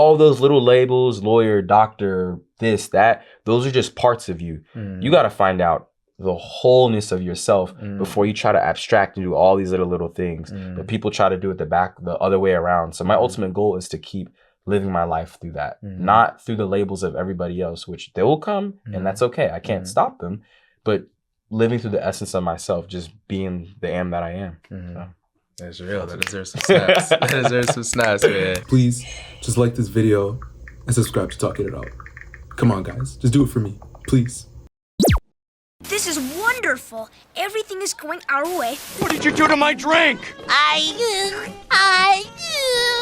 all those little labels, lawyer, doctor, this, that, those are just parts of you. You got to find out the wholeness of yourself before you try to abstract and do all these little things. But people try to do it the other way around. So my ultimate goal is to keep living my life through that, not through the labels of everybody else, which they will come and that's okay. I can't stop them, but living through the essence of myself, just being the am that I am. So. That's real. That deserves some snaps. That deserves some snaps, man. Please just like this video and subscribe to Talkin' It Out. Come on, guys. Just do it for me. Please. This is wonderful. Everything is going our way. What did you do to my drink?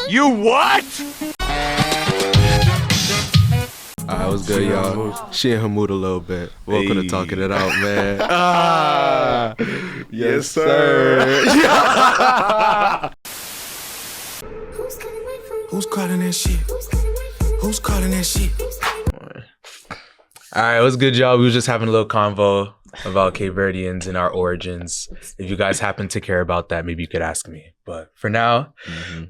You what? Alright, what's good, y'all? She in her mood a little bit. Welcome to Talkin' It Out, man. Yes, sir. Who's calling that shit? Who's calling that shit? Alright, what's good, y'all? We were just having a little convo about Cape Verdeans and our origins. If you guys happen to care about that, maybe you could ask me. But for now,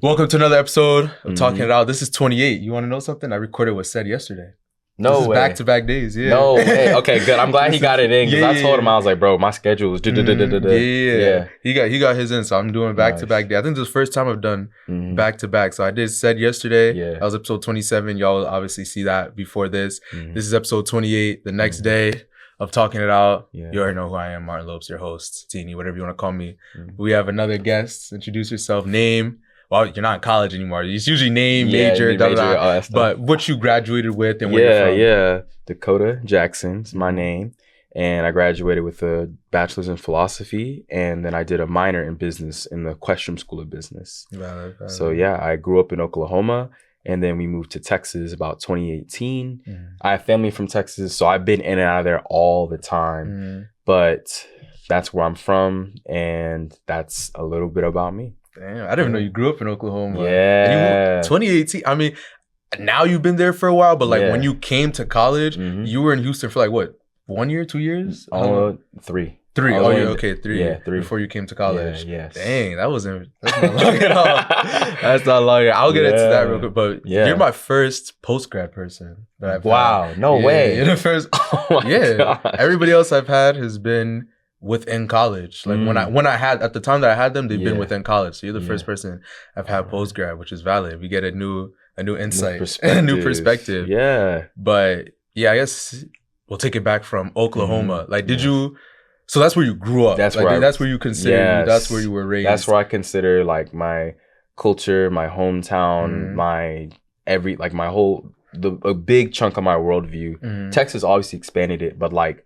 welcome to another episode of Talking It Out. This is 28. You want to know something? I recorded what said yesterday. No way. Back-to-back days, yeah. No way. Okay, good. I'm glad he got it in because I told him, I was like, bro, my schedule is yeah. He got his in, so I'm doing back-to-back days. I think this is the first time I've done back-to-back. So I did said yesterday. Yeah. That was episode 27. Y'all will obviously see that before this. This is episode 28. The next day of Talking It Out. Yeah. You already know who I am, Martin Lopes, your host, Teeny, whatever you want to call me. We have another guest. Introduce yourself, name. Well, you're not in college anymore. It's usually name, major, but what you graduated with and where you're from. Yeah, Dakota Jackson's my name. And I graduated with a bachelor's in philosophy. And then I did a minor in business in the Questrom School of Business. So yeah, I grew up in Oklahoma. And then we moved to Texas about 2018. I have family from Texas, so I've been in and out of there all the time. But that's where I'm from. And that's a little bit about me. Damn, I didn't even know you grew up in Oklahoma. Yeah. 2018. I mean, now you've been there for a while, but like when you came to college, you were in Houston for like what, 1 year, 2 years? 3. 3. Oh, yeah, okay, 3. Yeah, 3. Before you came to college. Yeah, yes. Dang, that's not long at all. That's not long at all. I'll get into that real quick, but you're my first post-grad person that I've had. No way. You're the first. Gosh. Everybody else I've had has been within college. Like when I had at the time that I had them, they've been within college. So you're the first person I've had post grad, which is valid. We get a new insight, a new perspective. Yeah. But yeah, I guess we'll take it back from Oklahoma. Like, did you? So that's where you grew up. That's where you consider. That's where you were raised. That's where I consider like my culture, my hometown, a big chunk of my worldview. Texas obviously expanded it, but like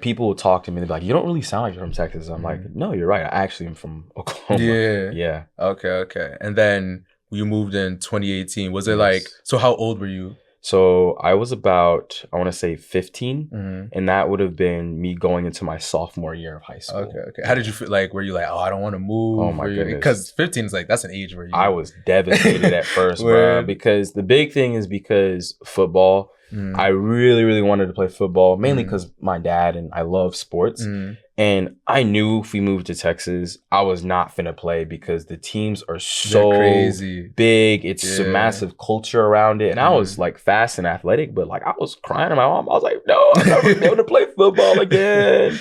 people will talk to me and they'll be like, you don't really sound like you're from Texas. I'm like, no, you're right. I actually am from Oklahoma. Yeah. Okay. And then you moved in 2018. Was it like, so how old were you? So I was about, I want to say 15. And that would have been me going into my sophomore year of high school. Okay. How did you feel? Like, were you like, oh, I don't want to move? Oh my goodness. Because 15 is like, that's an age where you... I was devastated at first, bro. Because the big thing is because football... I really, really wanted to play football, mainly because my dad and I love sports. And I knew if we moved to Texas, I was not finna play because the teams are so crazy, big. It's a massive culture around it. And I was like fast and athletic, but like I was crying to my mom. I was like, no, I'm never able to play football again.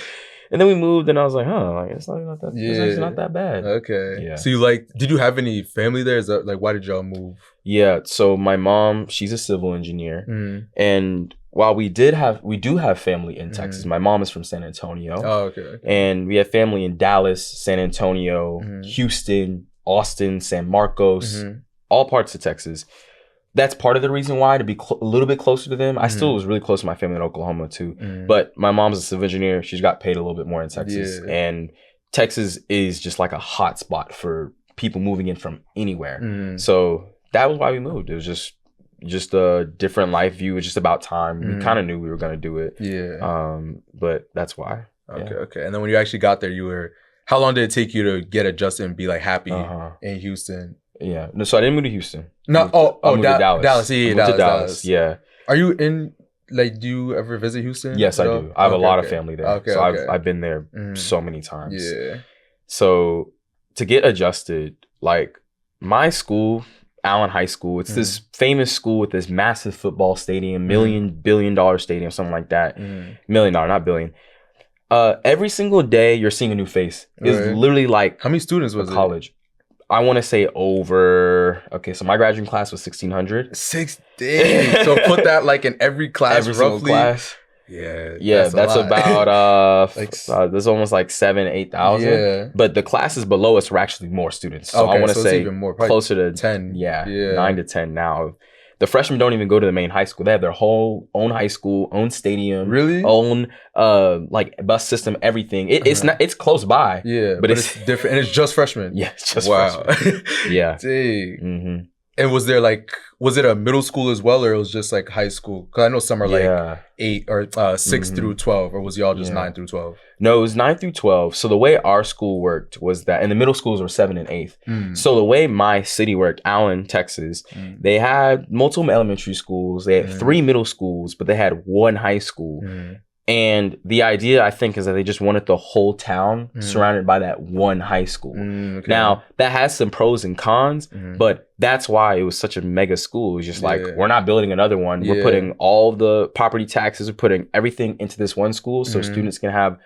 And then we moved and I was like, like it's not that, it's actually not that bad. Okay. Yeah. So did you have any family there? Is that like, why did y'all move? Yeah. So my mom, she's a civil engineer. And while we do have family in Texas, my mom is from San Antonio. Oh, okay. And we have family in Dallas, San Antonio, Houston, Austin, San Marcos, all parts of Texas. That's part of the reason why, to be a little bit closer to them. I still was really close to my family in Oklahoma too. But my mom's a civil engineer. She's got paid a little bit more in Texas. And Texas is just like a hot spot for people moving in from anywhere. So that was why we moved. It was just a different life view. It was just about time. We kind of knew we were going to do it. But that's why. Okay. And then when you actually got there, how long did it take you to get adjusted and be like happy in Houston? Yeah. No, so I didn't move to Houston. No. I moved to Dallas. Dallas. Yeah, Dallas. Yeah. Are you in? Like, do you ever visit Houston? Yes, I do. I have a lot of family there. I've been there so many times. Yeah. So to get adjusted, like my school, Allen High School. It's this famous school with this massive football stadium, billion-dollar stadium, something like that. $1 million, not billion. Every single day, you're seeing a new face. It's literally like how many students was college? I want to say over. Okay, so my graduating class was 1,600. 6 days. So put that like in every class, every roughly. Single class. Yeah, that's about there's almost like 7,000-8,000. Yeah, but the classes below us were actually more students. So I want to say even more, closer to 10. 9 to 10 now. The freshmen don't even go to the main high school. They have their whole own high school, own stadium, own like bus system, everything. It's close by. Yeah, but it's different, and it's just freshmen. Yeah, it's just freshmen. Yeah. Dang. And was it a middle school as well, or it was just like high school? Because I know some are like 8 or 6 through 12, or was y'all just 9 through 12? No, it was 9 through 12. So the way our school worked was that, and the middle schools were 7 and 8th. So the way my city worked, Allen, Texas, they had multiple elementary schools. They had 3 middle schools, but they had 1 high school. And the idea, I think, is that they just wanted the whole town surrounded by that 1 high school. Now, that has some pros and cons, but that's why it was such a mega school. It's just like, we're not building another one. We're putting all the property taxes, we're putting everything into this one school so students can have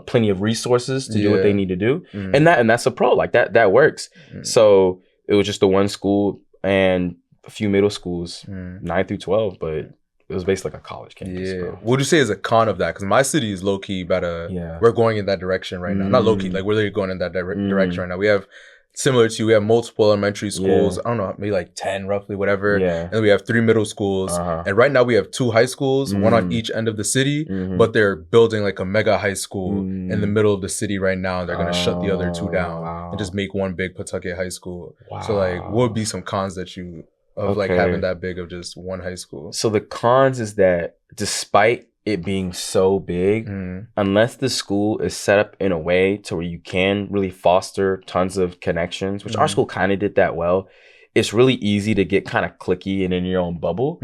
plenty of resources to do what they need to do. And that's a pro. Like, that works. So it was just the 1 school and a few middle schools, 9 through 12, but it was basically like a college campus. Bro. What would you say is a con of that? Because my city is low-key we're going in that direction right now. Not low-key, like we're literally going in that direction right now. We have, similar to you, we have multiple elementary schools. I don't know, maybe like 10 roughly, whatever. And then we have 3 middle schools. And right now we have 2 high schools, one on each end of the city, but they're building like a mega high school in the middle of the city right now. They're going to shut the other 2 down and just make one big Pawtucket high school. So like, what would be some cons that you... of like having that big of just 1 high school? So the cons is that despite it being so big, unless the school is set up in a way to where you can really foster tons of connections, which our school kind of did that well, it's really easy to get kind of cliquey and in your own bubble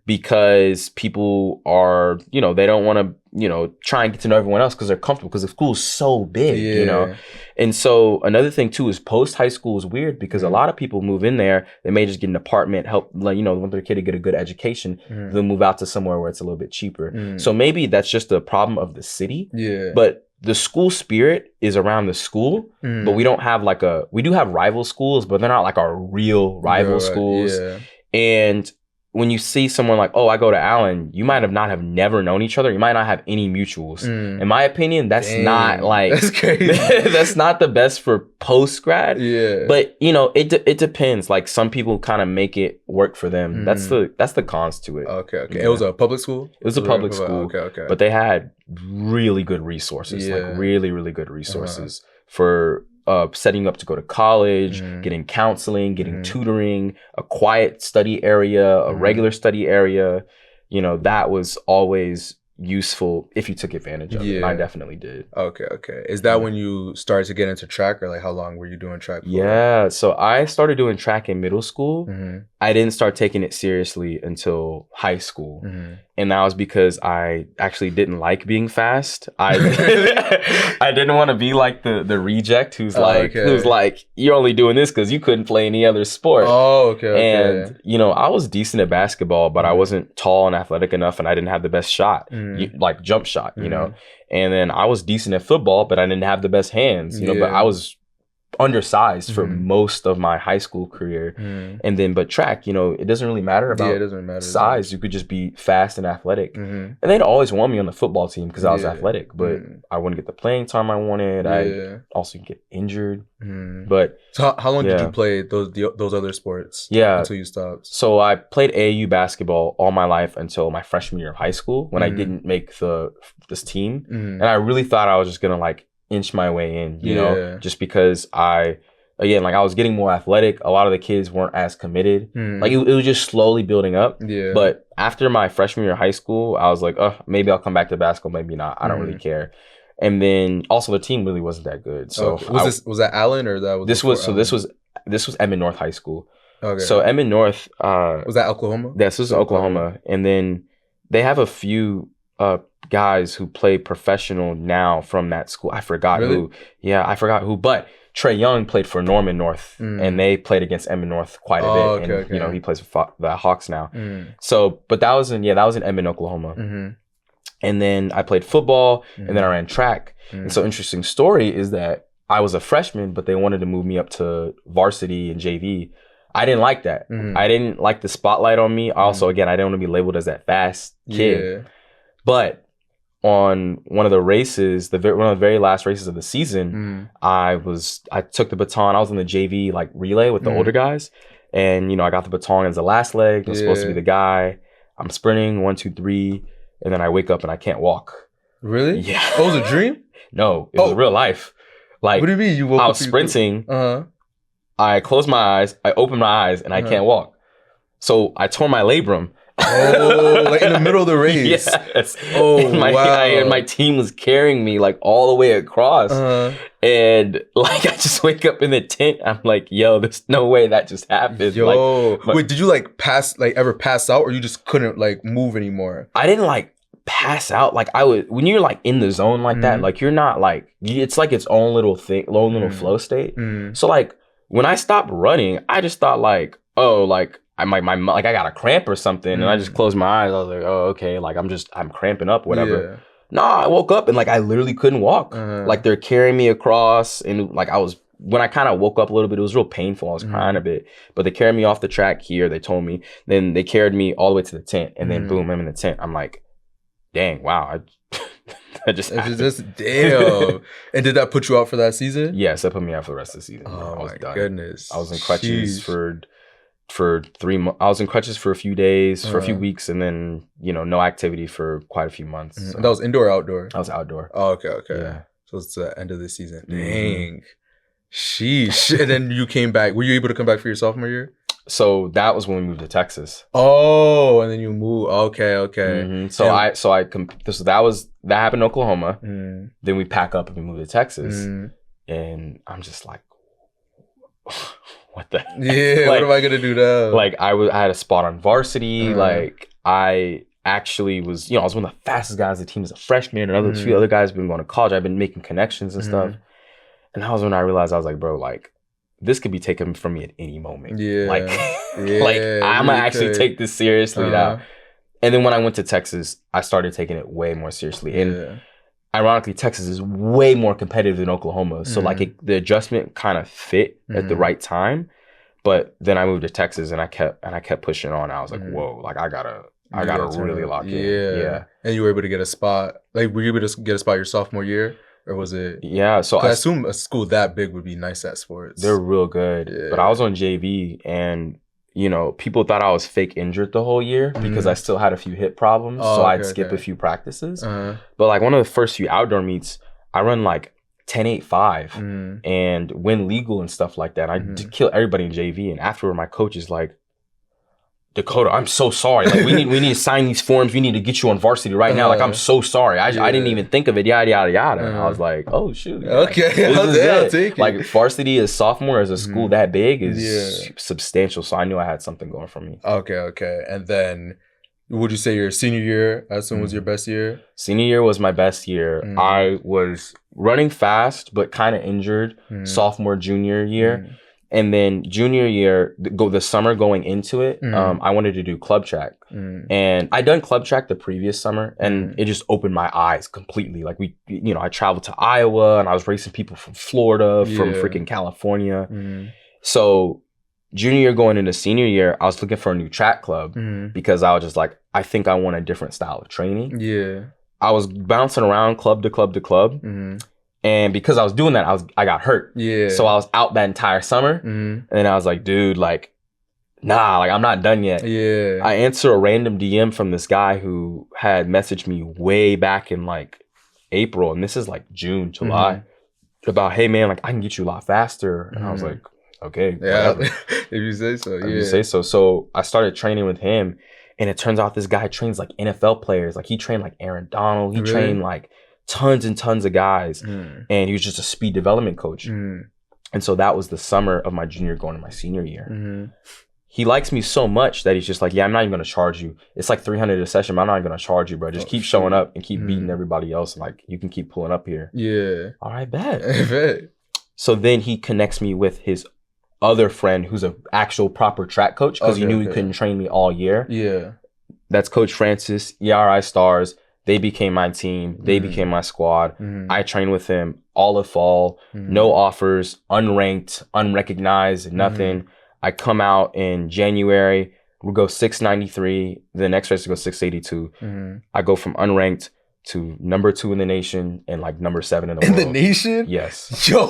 because people are, they don't want to, try and get to know everyone else because they're comfortable because the school is so big, And so another thing too is post-high school is weird because a lot of people move in there. They may just get an apartment, help, want their kid to get a good education. They'll move out to somewhere where it's a little bit cheaper. So maybe that's just a problem of the city. But the school spirit is around the school, but we don't have we do have rival schools, but they're not like our real rival schools. And when you see someone like, oh, I go to Allen, you might not have never known each other. You might not have any mutuals. In my opinion, that's not like, that's crazy. That's not the best for post grad. But it depends. Like some people kind of make it work for them. That's the cons to it. Okay. It was a public school? It was a public school. Okay. But they had really good resources, like really, really good resources for setting up to go to college, getting counseling, getting tutoring, a quiet study area, a regular study area. That was always useful if you took advantage of it. And I definitely did. Okay. Is that when you started to get into track, or like how long were you doing track for? Yeah, so I started doing track in middle school. I didn't start taking it seriously until high school. And that was because I actually didn't like being fast. I didn't want to be like the reject who's like you're only doing this because you couldn't play any other sport. And I was decent at basketball, but I wasn't tall and athletic enough, and I didn't have the best shot, like jump shot. And then I was decent at football, but I didn't have the best hands. But I was undersized for most of my high school career. And then but track, it doesn't really matter about size. You could just be fast and athletic. And they'd always want me on the football team because I was athletic, but I wouldn't get the playing time I wanted. I also get injured. But so how long did you play those other sports until you stopped? So I played AAU basketball all my life until my freshman year of high school when I didn't make this team. And I really thought I was just gonna inch my way in, just because I was getting more athletic. A lot of the kids weren't as committed. Like it was just slowly building up. But after my freshman year of high school, I was like, maybe I'll come back to basketball, maybe not. I don't really care. And then also the team really wasn't that good. So was that Allen, or that was this was Emmett North High School. Okay. So Emmett North was that Oklahoma? This was Oklahoma. And then they have a few guys who play professional now from that school. I forgot who. Yeah, I forgot who. But Trey Young played for Norman North, and they played against Edmond North quite a bit. And, you know, he plays for the Hawks now. So, but that was in Edmond, Oklahoma. And then I played football, and then I ran track. And so, interesting story is that I was a freshman, but they wanted to move me up to varsity and JV. I didn't like that. I didn't like the spotlight on me. Also, again, I didn't want to be labeled as that fast kid. But on one of the races, one of the very last races of the season, I took the baton. I was in the JV like relay with the older guys, and you know, I got the baton as the last leg. I was supposed to be the guy. I'm sprinting 1, 2, 3, and then I wake up and I can't walk. Really? Yeah. Oh, it was a dream? No, it was real life. Like, what do you mean you woke up? I was sprinting. I closed my eyes. I opened my eyes, and I can't walk. So I tore my labrum. Oh, like in the middle of the race. Yes. Oh, wow. And my team was carrying me like all the way across. And like I just wake up in the tent. I'm like, yo, there's no way that just happened. Yo. Wait, did you ever pass out, or you just couldn't like move anymore? I didn't like pass out. Like I would, when you're like in the zone like that, like you're not like, it's like its own little thing, own little flow state. So like when I stopped running, I just thought like, oh, like I got a cramp or something, and I just closed my eyes. I was like, oh, okay, like I'm cramping up, whatever. Yeah. Nah, I woke up and like I literally couldn't walk. Like they're carrying me across, and like when I kind of woke up a little bit, it was real painful. I was crying a bit, but they carried me off the track here. They told me, then they carried me all the way to the tent, and then boom, I'm in the tent. I'm like, dang, wow, I just damn. And did that put you out for that season? Yes, that put me out for the rest of the season. Oh I was my done. Goodness, I was in crutches for 3 months. I was in crutches for a few days, for a few weeks, and then, you know, no activity for quite a few months. So. That was indoor or outdoor? I was outdoor. Oh, okay. Yeah. So it's the end of the season. Dang. Sheesh. And then you came back. Were you able to come back for your sophomore year? So that was when we moved to Texas. Oh, and then you moved. Okay. So that happened in Oklahoma. Then we pack up and we moved to Texas. And I'm just like, what the heck? Yeah, like, what am I gonna do now? Like I had a spot on varsity. Like I actually was, you know, I was one of the fastest guys on the team as a freshman, and a few other guys have been going to college. I've been making connections and stuff. And that was when I realized, I was like, bro, like this could be taken from me at any moment. Yeah. Like, like I'm gonna actually take this seriously now. And then when I went to Texas, I started taking it way more seriously. And ironically, Texas is way more competitive than Oklahoma. So like the adjustment kind of fit at the right time. But then I moved to Texas, and I kept pushing on. I was like, whoa, like I gotta really lock in. Yeah. And you were able to get a spot. Like, were you able to get a spot your sophomore year? Or was it? Yeah. So I assume a school that big would be nice at sports. They're real good. Yeah. But I was on JV, and you know, people thought I was fake injured the whole year because I still had a few hip problems. So I'd skip a few practices. But like one of the first few outdoor meets, I run like 10.85 and win legal and stuff like that. I did kill everybody in JV. And afterward, my coach is like, Dakota, I'm so sorry. Like we need to sign these forms. We need to get you on varsity right now. Like I'm so sorry. I didn't even think of it. Yada yada yada. And I was like, oh shoot. Okay, I'll take it. Like varsity as sophomore as a school that big is substantial. So I knew I had something going for me. Okay. And then, would you say your senior year? As soon was your best year? Senior year was my best year. I was running fast, but kind of injured. Sophomore, junior year. And then junior year, the summer going into it, I wanted to do club track. And I'd done club track the previous summer, and it just opened my eyes completely. Like I traveled to Iowa, and I was racing people from Florida, from freaking California. So junior year going into senior year, I was looking for a new track club because I was just like, I think I want a different style of training. Yeah. I was bouncing around club to club to club. And because I was doing that, I got hurt. Yeah. So I was out that entire summer. And then I was like, dude, like, nah, like I'm not done yet. Yeah. I answer a random DM from this guy who had messaged me way back in like April. And this is like June, July. About, hey man, like I can get you a lot faster. And I was like, okay. Yeah. If you say so. If you say so. So I started training with him. And it turns out this guy trains like NFL players. Like he trained like Aaron Donald. He trained like tons and tons of guys, and he was just a speed development coach. And so that was the summer of my junior going to my senior year. He likes me so much that he's just like, yeah, I'm not even going to charge you. It's like $300 a session, but I'm not even going to charge you, bro. Just keep showing up and keep beating everybody else. And like, you can keep pulling up here. Yeah. All right, bet. So then he connects me with his other friend who's an actual proper track coach because he knew he couldn't train me all year. Yeah. That's Coach Francis, ERI Stars. They became my team. They became my squad. I trained with him all of fall. No offers, unranked, unrecognized, nothing. I come out in January. We go 693. The next race we go 682. I go from unranked to number 2 in the nation and like number 7 in the world. In the nation? Yes. Yo,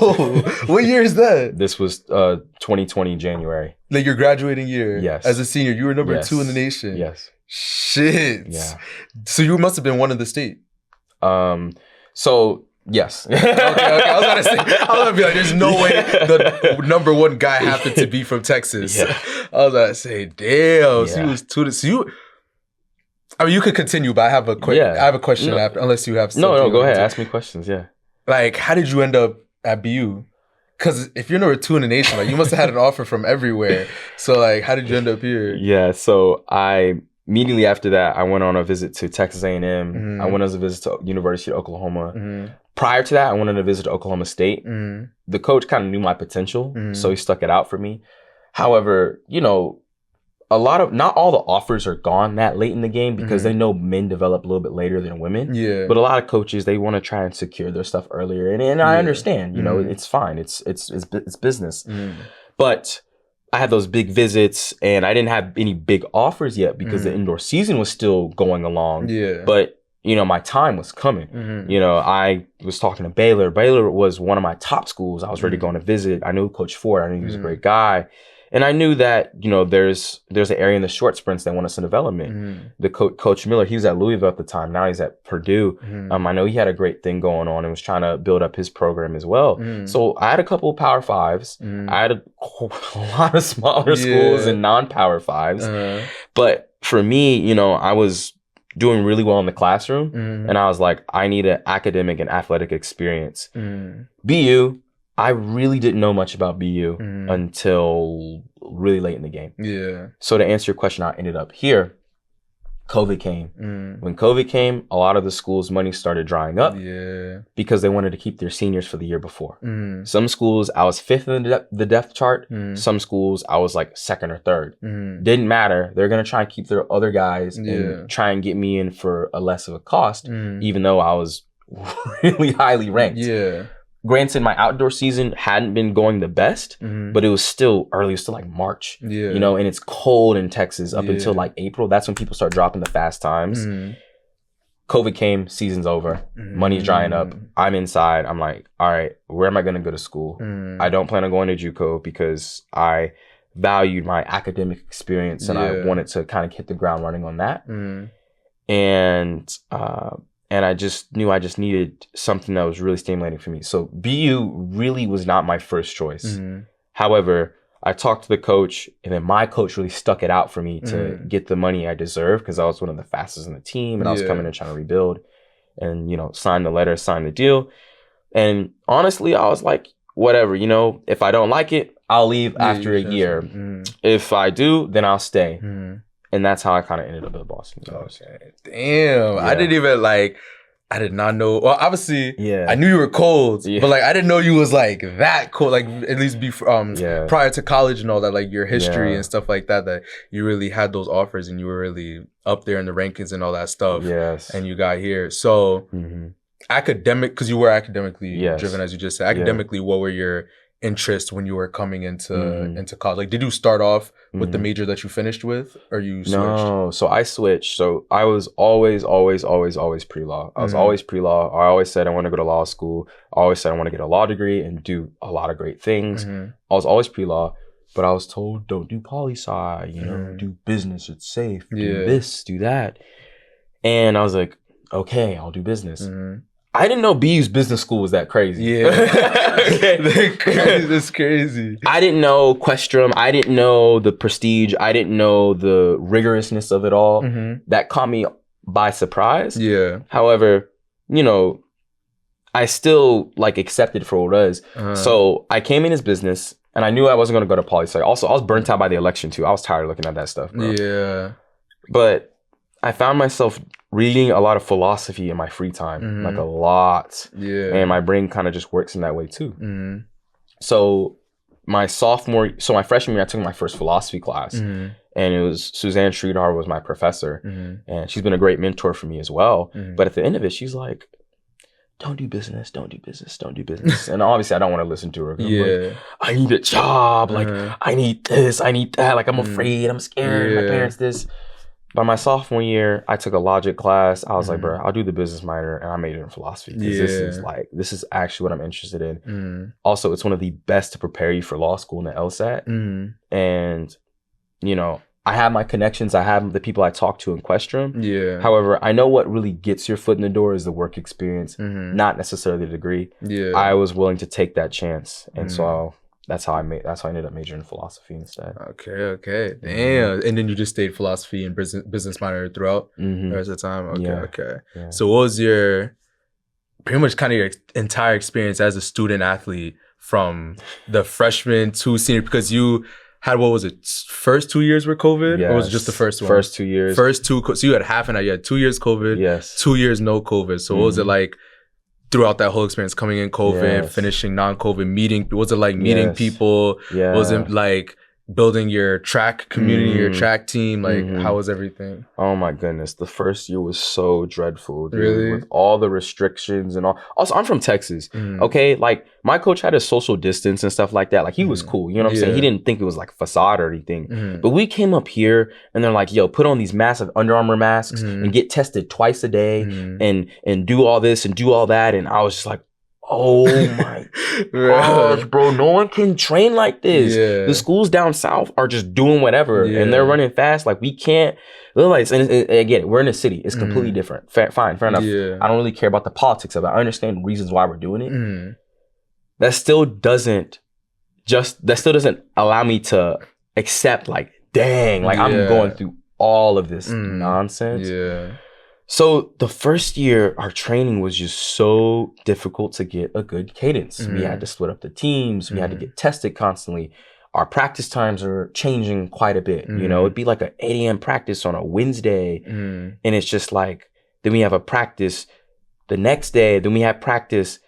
what year is that? This was 2020 January. Like your graduating year? Yes. As a senior, you were number 2 in the nation? Yes. Shit. Yeah. So you must have been one in the state. So yes. Okay. I was gonna be like, there's no way the number 1 guy happened to be from Texas. Yeah. I was gonna say, damn. Yeah. So you was 2 so you. I mean, you could continue, but I have a question after, unless you have something. No, go ahead. Ask me questions. Yeah. Like, how did you end up at BU? Because if you're number 2 in the nation, like you must have had an offer from everywhere. So like, how did you end up here? Yeah. So immediately after that, I went on a visit to Texas A&M. I went on a visit to University of Oklahoma. Prior to that, I went on a visit to Oklahoma State. The coach kind of knew my potential, so he stuck it out for me. However, you know, not all the offers are gone that late in the game because they know men develop a little bit later than women. Yeah. But a lot of coaches, they want to try and secure their stuff earlier, and I understand. You know, it's fine. It's business. But I had those big visits, and I didn't have any big offers yet because the indoor season was still going along. Yeah. But you know, my time was coming. You know, I was talking to Baylor. Baylor was one of my top schools. I was ready to go on a visit. I knew Coach Ford. I knew he was a great guy. And I knew that, you know, there's an area in the short sprints that want us in development. The Coach Miller, he was at Louisville at the time. Now he's at Purdue. I know he had a great thing going on and was trying to build up his program as well. So I had a couple of Power Fives. I had a lot of smaller schools and non-Power Fives. But for me, you know, I was doing really well in the classroom. And I was like, I need an academic and athletic experience. BU, I really didn't know much about BU until really late in the game. Yeah. So to answer your question, I ended up here. COVID came. When COVID came, a lot of the schools' money started drying up because they wanted to keep their seniors for the year before. Some schools, I was 5th in the depth chart. Some schools, I was like 2nd or 3rd. Didn't matter. They're going to try and keep their other guys and try and get me in for a less of a cost, even though I was really highly ranked. Yeah. Granted, my outdoor season hadn't been going the best, but it was still early. It was still like March, you know, and it's cold in Texas up until like April. That's when people start dropping the fast times. COVID came, season's over, money's drying up. I'm inside. I'm like, all right, where am I going to go to school? I don't plan on going to JUCO because I valued my academic experience and I wanted to kind of hit the ground running on that. And I just knew I just needed something that was really stimulating for me. So BU really was not my first choice. However, I talked to the coach, and then my coach really stuck it out for me to get the money I deserved because I was one of the fastest in the team, and I was coming in trying to rebuild. And, you know, signed the letter, signed the deal. And honestly, I was like, whatever, you know, if I don't like it, I'll leave after a year. If I do, then I'll stay. And that's how I kind of ended up at Boston. Okay. Damn. I didn't even I did not know. Well, obviously, I knew you were cold, but like I didn't know you was like that cold. Like at least prior to college and all that, like your history and stuff like that, that you really had those offers and you were really up there in the rankings and all that stuff. Yes. And you got here. So because you were academically driven, as you just said. Academically, what were your interest when you were coming into college? Like, did you start off with the major that you finished with, or you switched? No, so I switched. So I was always pre-law. I was always pre-law. I always said I want to go to law school. I always said I want to get a law degree and do a lot of great things. I was always pre-law, but I was told, don't do poli-sci, you know, do business, it's safe, do this, do that. And I was like, okay, I'll do business. I didn't know BU's business school was that crazy. Yeah. That's crazy. I didn't know Questrom. I didn't know the prestige. I didn't know the rigorousness of it all. That caught me by surprise. Yeah. However, you know, I still like accepted for what it was. So I came in as business and I knew I wasn't going to go to poli-sci. Also, I was burnt out by the election too. I was tired of looking at that stuff, bro. Yeah. But I found myself reading a lot of philosophy in my free time, like a lot. Yeah. And my brain kind of just works in that way too. So my freshman year, I took my first philosophy class, and it was Suzanne Sridhar was my professor, and she's been a great mentor for me as well. But at the end of it, she's like, don't do business, don't do business, don't do business. And obviously I don't want to listen to her. Like, I need a job. Like, I need this, I need that. Like, I'm afraid, I'm scared, my parents this. By my sophomore year, I took a logic class. I was like, bro, I'll do the business minor, and I majored in philosophy. Because this is actually what I'm interested in. Also, it's one of the best to prepare you for law school in the LSAT. And, you know, I have my connections. I have the people I talk to in Questrom. Yeah. However, I know what really gets your foot in the door is the work experience, not necessarily the degree. Yeah. I was willing to take that chance, and so that's how I ended up majoring in philosophy instead. Okay. Damn. And then you just stayed philosophy and business minor throughout the rest of the time. Okay. Yeah. So what was your pretty much kind of your entire experience as a student athlete from the freshman to senior? Because you had, what was it, first 2 years were COVID? Yes. Or was it just the first one? First 2 years. So you had half and half. You had 2 years COVID. Yes. 2 years no COVID. So what was it like throughout that whole experience, coming in COVID, finishing non-COVID, meeting? Was it like meeting people? Yeah. Was it like building your track community, your track team? Like, how was everything? Oh my goodness. The first year was so dreadful, dude. Really? With all the restrictions and all. Also, I'm from Texas. Okay. Like, my coach had a social distance and stuff like that. Like, he was cool. You know what I'm saying? He didn't think it was like facade or anything. But we came up here and they're like, yo, put on these massive Under Armour masks and get tested twice a day and do all this and do all that. And I was just like, oh my gosh, bro, no one can train like this. The schools down south are just doing whatever and they're running fast. Like, we can't realize, and again, we're in a city. It's completely different. Fine, fair enough. I don't really care about the politics of it. I understand reasons why we're doing it. That still doesn't allow me to accept, like, dang, like, I'm going through all of this nonsense. So the first year, our training was just so difficult to get a good cadence. We had to split up the teams. We had to get tested constantly. Our practice times are changing quite a bit. You know, it'd be like an 8 a.m. practice on a Wednesday. And it's just like, then we have a practice the next day. Then we have practice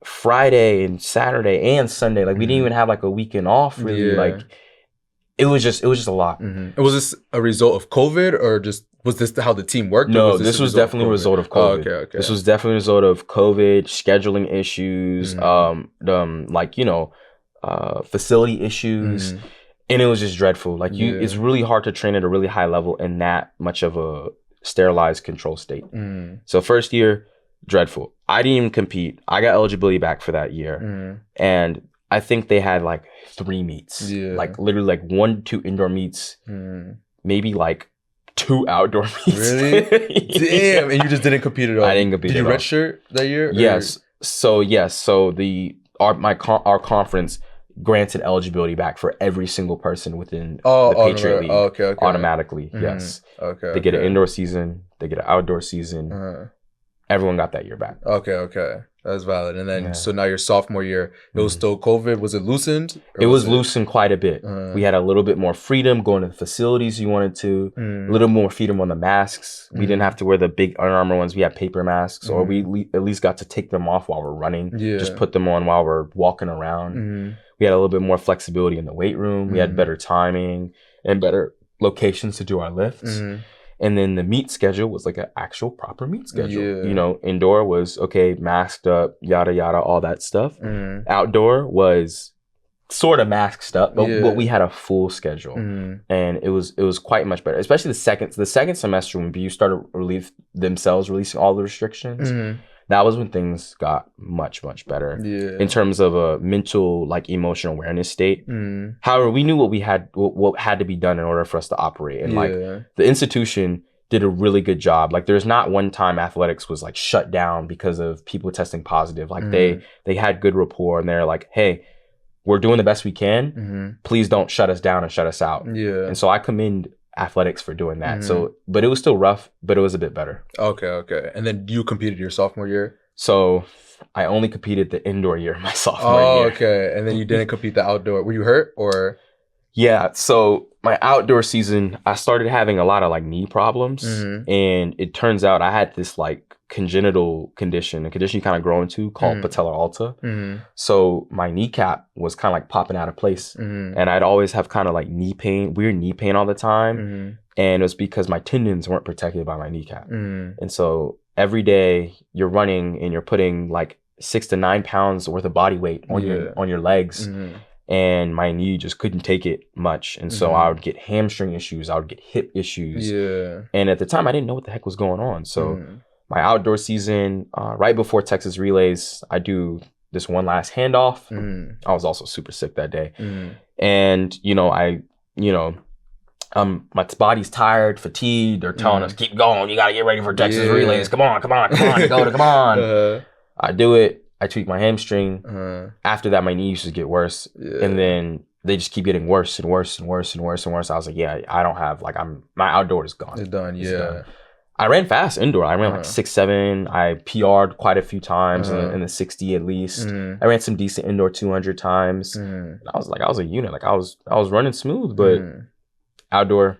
Friday and Saturday and Sunday. Like, we didn't even have like a weekend off, really. Like, it was just a lot. Was this a result of COVID, or just was this how the team worked? No, this was definitely a result of COVID. Okay. This was definitely a result of COVID, scheduling issues, like, you know, facility issues, and it was just dreadful. Like, it's really hard to train at a really high level in that much of a sterilized control state. So first year, dreadful. I didn't even compete. I got eligibility back for that year, and I think they had like 3 meets, like literally like 1 to 2 indoor meets, maybe like 2 outdoor meets. Really? Damn. And you just didn't compete at all? I didn't compete at all. Did you redshirt that year? Yes. So our conference granted eligibility back for every single person within the Patriot League. Okay. Automatically, yes. Okay. They get an indoor season. They get an outdoor season. Everyone got that year back. Okay. That's valid. And then, so now your sophomore year, it was still COVID. Was it loosened? It was loosened quite a bit. We had a little bit more freedom going to the facilities you wanted to. A little more freedom on the masks. We didn't have to wear the big Under Armour ones. We had paper masks, or we at least got to take them off while we're running. Just put them on while we're walking around. We had a little bit more flexibility in the weight room. We had better timing and better locations to do our lifts. And then the meet schedule was like an actual proper meet schedule. You know, indoor was, okay, masked up, yada, yada, all that stuff. Outdoor was sort of masked up, but we had a full schedule. And it was quite much better, especially the second semester when BU started releasing all the restrictions. That was when things got much, much better in terms of a mental, like, emotional awareness state. However, we knew what had to be done in order for us to operate. And like, the institution did a really good job. Like, there's not one time athletics was like shut down because of people testing positive. Like, they had good rapport, and they're like, hey, we're doing the best we can. Please don't shut us down and shut us out. And so I commend athletics for doing that. So, but it was still rough, but it was a bit better. Okay. And then you competed your sophomore year? So I only competed the indoor year my sophomore year. Okay. And then you didn't compete the outdoor. Were you hurt, or? Yeah, so my outdoor season, I started having a lot of like knee problems, and it turns out I had this like congenital condition, a condition you kind of grow into called patellar alta. So my kneecap was kind of like popping out of place, and I'd always have kind of like knee pain, weird knee pain all the time, and it was because my tendons weren't protected by my kneecap. And so every day you're running and you're putting like 6 to 9 pounds worth of body weight on your legs. And my knee just couldn't take it much. And so I would get hamstring issues. I would get hip issues. And at the time, I didn't know what the heck was going on. So my outdoor season, right before Texas Relays, I do this one last handoff. I was also super sick that day. And, my body's tired, fatigued. They're telling us, keep going. You got to get ready for Texas Relays. Come on, Dakota, come on. I do it. I tweak my hamstring. After that, my knee used to get worse. And then they just keep getting worse and worse and worse and worse and worse. I was like, yeah, I don't have, like, my outdoor is gone. It's done, It's done. I ran fast indoor. I ran like 6'7". I PR'd quite a few times in the 60 at least. I ran some decent indoor 200 times. I was a unit. Like I was running smooth, but outdoor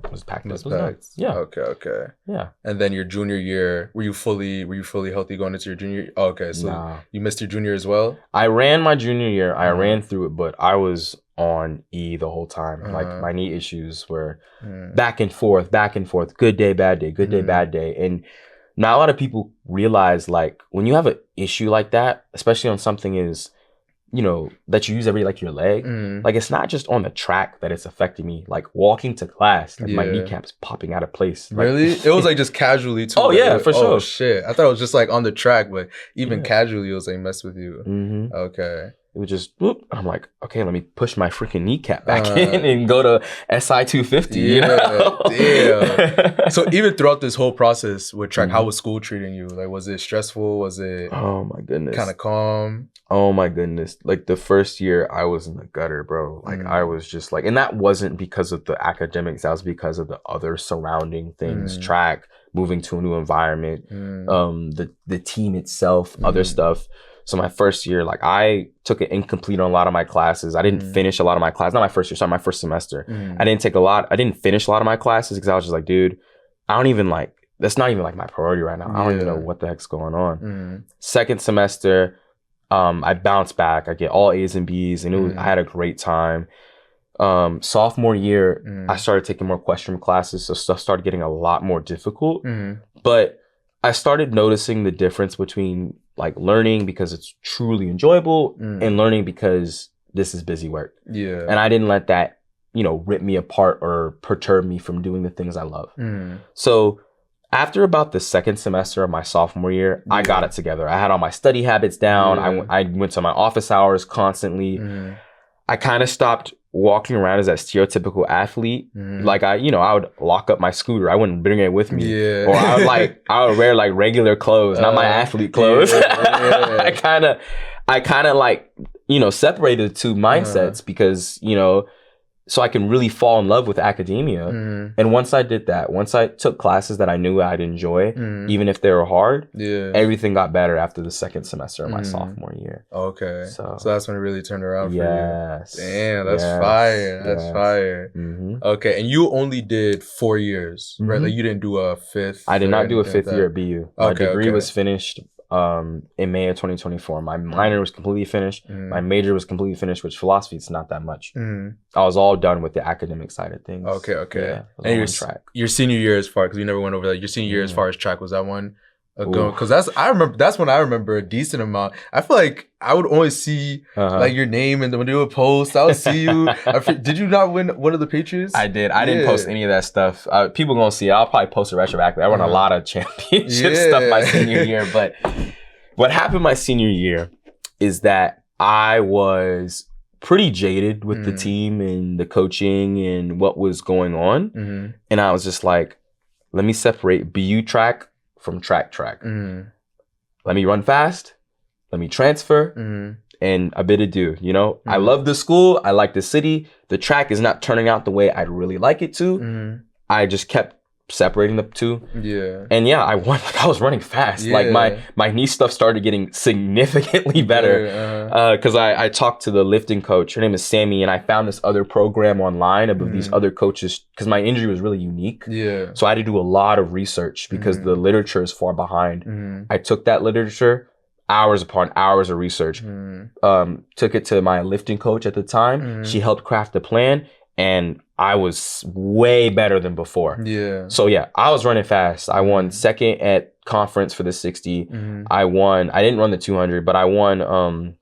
was packed. It was packed. Yeah. Okay. Yeah. And then your junior year, were you fully healthy going into your junior year? Oh, okay. So you missed your junior as well? I ran my junior year. I ran through it, but I was on E the whole time. Like my knee issues were back and forth. Good day, bad day, good day, bad day. And not a lot of people realize, like, when you have an issue like that, especially on something that you use every, like, your leg, like, it's not just on the track that it's affecting me. Like, walking to class, like, my kneecap's popping out of place. Like, really? It was, like, just casually, too. Oh, like, yeah, for sure. Oh, shit. I thought it was just, like, on the track, but even casually, it was, like, mess with you. Okay. It was just, whoop. I'm like, okay, let me push my freaking kneecap back in and go to SI 250. Damn. So even throughout this whole process with track, how was school treating you? Like, was it stressful? Was it? Oh my goodness. Kind of calm? Oh my goodness. Like the first year I was in the gutter, bro. Like I was just like, and that wasn't because of the academics. That was because of the other surrounding things, track, moving to a new environment, the team itself, other stuff. So my first year, like I took it incomplete on a lot of my classes. I didn't finish a lot of my classes. Not my first year, sorry, my first semester. I didn't finish a lot of my classes because I was just like, dude, that's not even like my priority right now. I don't even know what the heck's going on. Second semester, I bounced back. I get all A's and B's and I had a great time. Sophomore year, I started taking more question classes. So stuff started getting a lot more difficult. But I started noticing the difference between like learning because it's truly enjoyable and learning because this is busy work. Yeah. And I didn't let that, rip me apart or perturb me from doing the things I love. So after about the second semester of my sophomore year, I got it together. I had all my study habits down. I went to my office hours constantly. I kind of stopped walking around as that stereotypical athlete. Like I would lock up my scooter. I wouldn't bring it with me. Or I would wear like regular clothes, not my athlete clothes. I kind of like, separated the two mindsets because, so I can really fall in love with academia. And once I did that, once I took classes that I knew I'd enjoy, even if they were hard, everything got better after the second semester of my sophomore year. Okay. So that's when it really turned around for you. Damn, that's fire. That's fire. Okay. And you only did 4 years, right? Like you didn't do a fifth? I did not do a fifth year at BU. My degree was finished in May of 2024. My minor was completely finished. My major was completely finished, which philosophy is not that much. I was all done with the academic side of things. Okay. Yeah, and your senior year as far, because we never went over that, your senior year as far as track, was that one because that's when I remember a decent amount. I feel like I would always see like your name and when they would post, I would see you. Did you not win one of the Patriots? I did. I didn't post any of that stuff. People gonna see it. I'll probably post it retroactively. I won a lot of championship stuff my senior year, but what happened my senior year is that I was pretty jaded with the team and the coaching and what was going on. And I was just like, let me separate BU track from track. Let me run fast. Let me transfer. And a bit of do, I love the school. I like the city. The track is not turning out the way I'd really like it to. I just kept separating the two. Yeah. And yeah, I won. Like I was running fast. Like my knee stuff started getting significantly better because I talked to the lifting coach. Her name is Sammy, and I found this other program online of these other coaches because my injury was really unique. Yeah. So I had to do a lot of research because the literature is far behind. I took that literature, hours upon hours of research, took it to my lifting coach at the time. She helped craft the plan, and I was way better than before. Yeah. So yeah, I was running fast. I won second at conference for the 60. I didn't run the 200, but I won.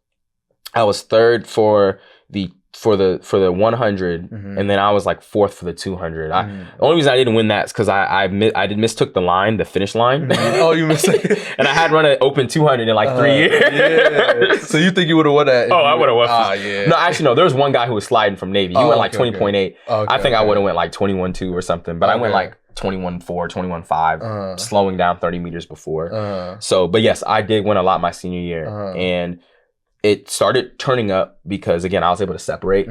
I was third for the 100, and then I was like fourth for the 200. The only reason I didn't win that is because I mistook the finish line. Oh, you missed it. And I had run an open 200 in like 3 years. Yeah. So you think you would have won that? I would have won. Yeah. No, actually, no. There was one guy who was sliding from Navy. He went like 20.8. I think I would have went like 21.2 or something, but I went like 21.4, 21.5, slowing down 30 meters before. So, but yes, I did win a lot my senior year, and it started turning up because, again, I was able to separate.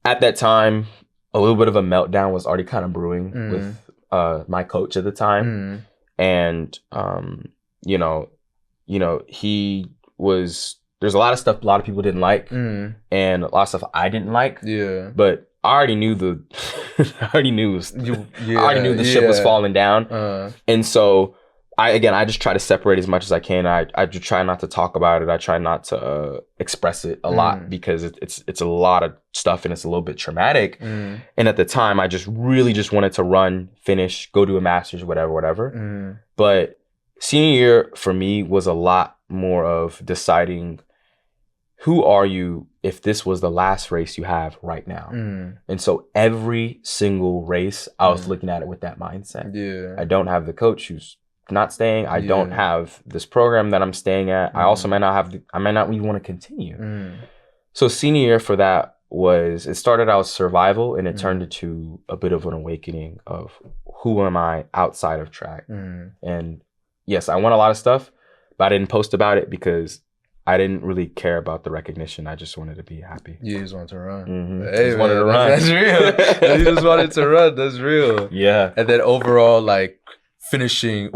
At that time, a little bit of a meltdown was already kind of brewing with my coach at the time. And, he was, there's a lot of stuff a lot of people didn't like and a lot of stuff I didn't like. Yeah. But I already knew the ship was falling down. And so I just try to separate as much as I can. I just try not to talk about it. I try not to express it a lot because it's a lot of stuff and it's a little bit traumatic. And at the time, I just really just wanted to run, finish, go do a master's, whatever. But senior year for me was a lot more of deciding who are you if this was the last race you have right now. And so every single race, I was looking at it with that mindset. Yeah. I don't have the coach who's not staying. I don't have this program that I'm staying at. I also might not even want to continue. So senior year for that it started out as survival and it turned into a bit of an awakening of who am I outside of track. And yes, I won a lot of stuff, but I didn't post about it because I didn't really care about the recognition. I just wanted to be happy. You just wanted to run. Hey, just wanted to run. That's real. You just wanted to run. That's real. Yeah. And then overall, like, finishing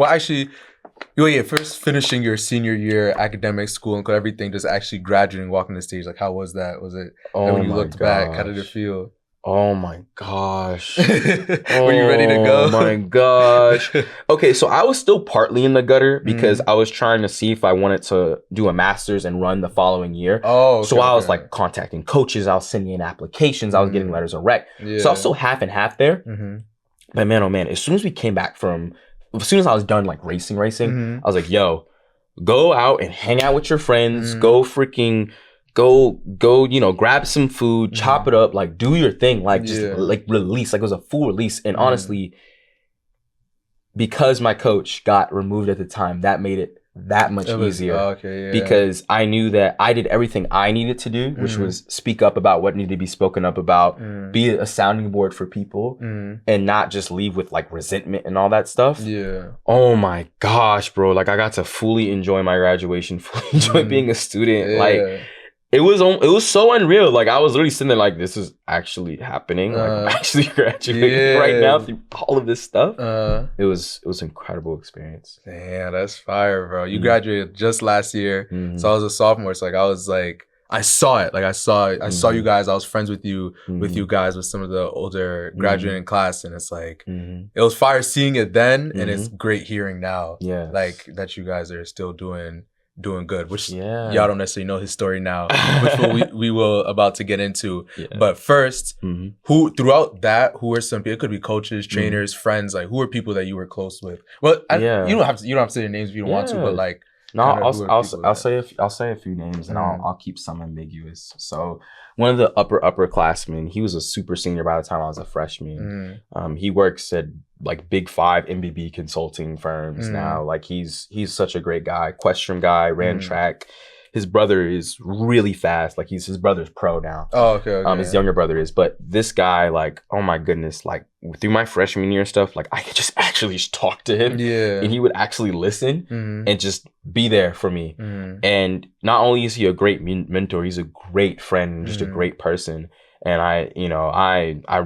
first finishing your senior year academic school and everything, just actually graduating, walking the stage, like how was that? Was it when you looked back, how did it feel? Oh my gosh. Were you ready to go? Oh my gosh. Okay, so I was still partly in the gutter because I was trying to see if I wanted to do a master's and run the following year. Oh, okay, so I was like contacting coaches, I was sending in applications, I was getting letters of rec. Yeah. So I was still half and half there. But man, oh man, as soon as I was done like racing, I was like, yo, go out and hang out with your friends, go grab some food, chop it up, like do your thing, like just like release, like it was a full release. And honestly, because my coach got removed at the time, that made it that much easier. Because I knew that I did everything I needed to do, which was speak up about what needed to be spoken up about, be a sounding board for people, and not just leave with like resentment and all that stuff. Yeah. Oh my gosh, bro. Like I got to fully enjoy my graduation, fully enjoy being a student. Yeah. Like it was so unreal. Like I was literally sitting there like, this is actually happening. Like I'm actually graduating right now through all of this stuff. It was an incredible experience. Damn, that's fire, bro. You graduated just last year. So I was a sophomore. So like I saw it. Like I saw you guys. I was friends with you guys, with some of the older graduating class. And it's like, it was fire seeing it then. And it's great hearing now. Yeah. Like that you guys are still doing good, which y'all don't necessarily know his story now, which we will about to get into. But first, who were some people? It could be coaches, trainers, friends. Like who are people that you were close with? Well, you don't have to say their names if you don't want to, but like I'll say a few names and I'll keep some ambiguous. So one of the upperclassmen, he was a super senior by the time I was a freshman. He works at like big 5 MBB consulting firms now. Like he's such a great guy, equestrian guy, ran track. His brother is really fast. Like his brother's pro now. Oh, okay. His younger brother is, but this guy, like, oh my goodness, like through my freshman year and stuff, like I could just actually talk to him, and he would actually listen and just be there for me. And not only is he a great mentor, he's a great friend, and just a great person. And I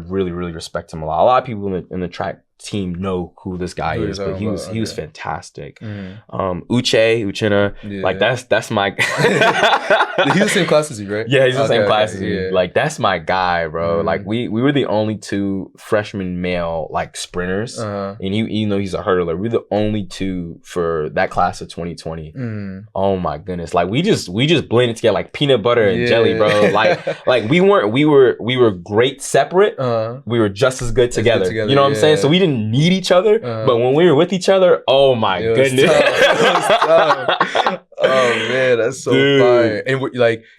really, really respect him a lot. A lot of people in the track team know who this guy is, but he was fantastic. Uchenna, like that's my he's the same class as you, right? Yeah, he's the same class as me. Like that's my guy, bro. Like we were the only 2 freshman male like sprinters, and even though he's a hurdler, we're the only 2 for that class of 2020. Oh my goodness, like we just blended together like peanut butter and jelly, bro. Like we were great separate. We were just as good together. You know what I'm saying? So we didn't need each other, but when we were with each other, oh my goodness. Oh man, that's so fire. And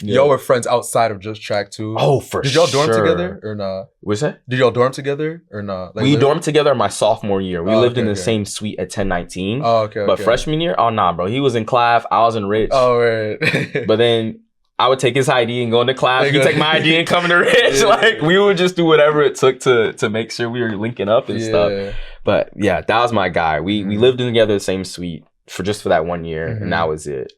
y'all were friends outside of just track too? Oh, for sure. Did y'all dorm together or not? What's that? Did y'all dorm together or not? We dormed together my sophomore year. We lived in the same suite at 1019. Oh, okay. But freshman year, oh nah, bro. He was in Clav, I was in Rich. Oh, right. But then I would take his ID and go into Clav. He'd take my ID and come into Rich. Like we would just do whatever it took to make sure we were linking up and stuff. But yeah, that was my guy. We lived in together the same suite for that 1 year, and that was it.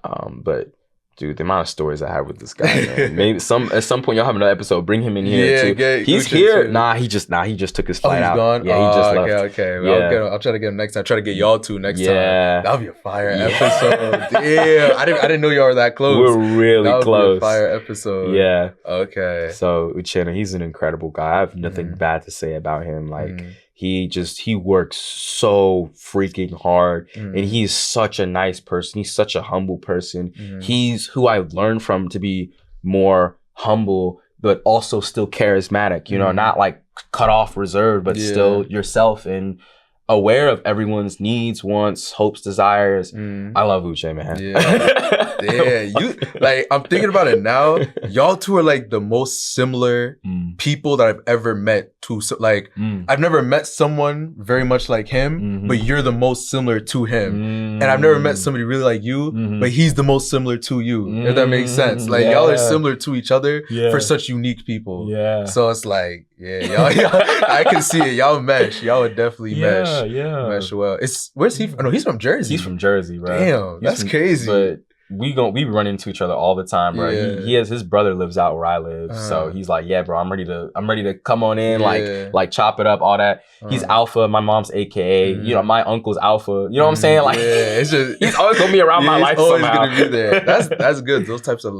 But dude, the amount of stories I have with this guy, man. Maybe at some point y'all have another episode. Bring him in here too. He's here. Too. Nah, he just took his flight out. Gone? Yeah, he just left. Okay. Well, I'll try to get him next time. Try to get y'all two next time. That'll be a fire episode. Damn, I didn't know y'all were that close. We're really close. Be a fire episode. Yeah. Okay. So Uchenna, he's an incredible guy. I have nothing bad to say about him. Like he works so freaking hard, and he's such a nice person. He's such a humble person. He's who I learned from to be more humble, but also still charismatic, you know, not like cut off, reserved, but still yourself and aware of everyone's needs, wants, hopes, desires. I love Uche, man. You like, I'm thinking about it now. Y'all two are like the most similar people that I've ever met to. So, like, I've never met someone very much like him, but you're the most similar to him. And I've never met somebody really like you, but he's the most similar to you. If that makes sense. Like, y'all are similar to each other for such unique people. So it's like, y'all, I can see it. Y'all mesh. Y'all would definitely mesh well. Where's he from? No, he's from Jersey. He's from Jersey, bro. Damn, that's crazy. But we run into each other all the time, bro. He has his brother lives out where I live, so he's like, yeah, bro, I'm ready to come on in, like chop it up, all that. He's Alpha, my mom's AKA, you know, my uncle's Alpha. You know what I'm saying? Like, it's just, he's always gonna be around my life always somehow. Gonna be there. That's good. Those types of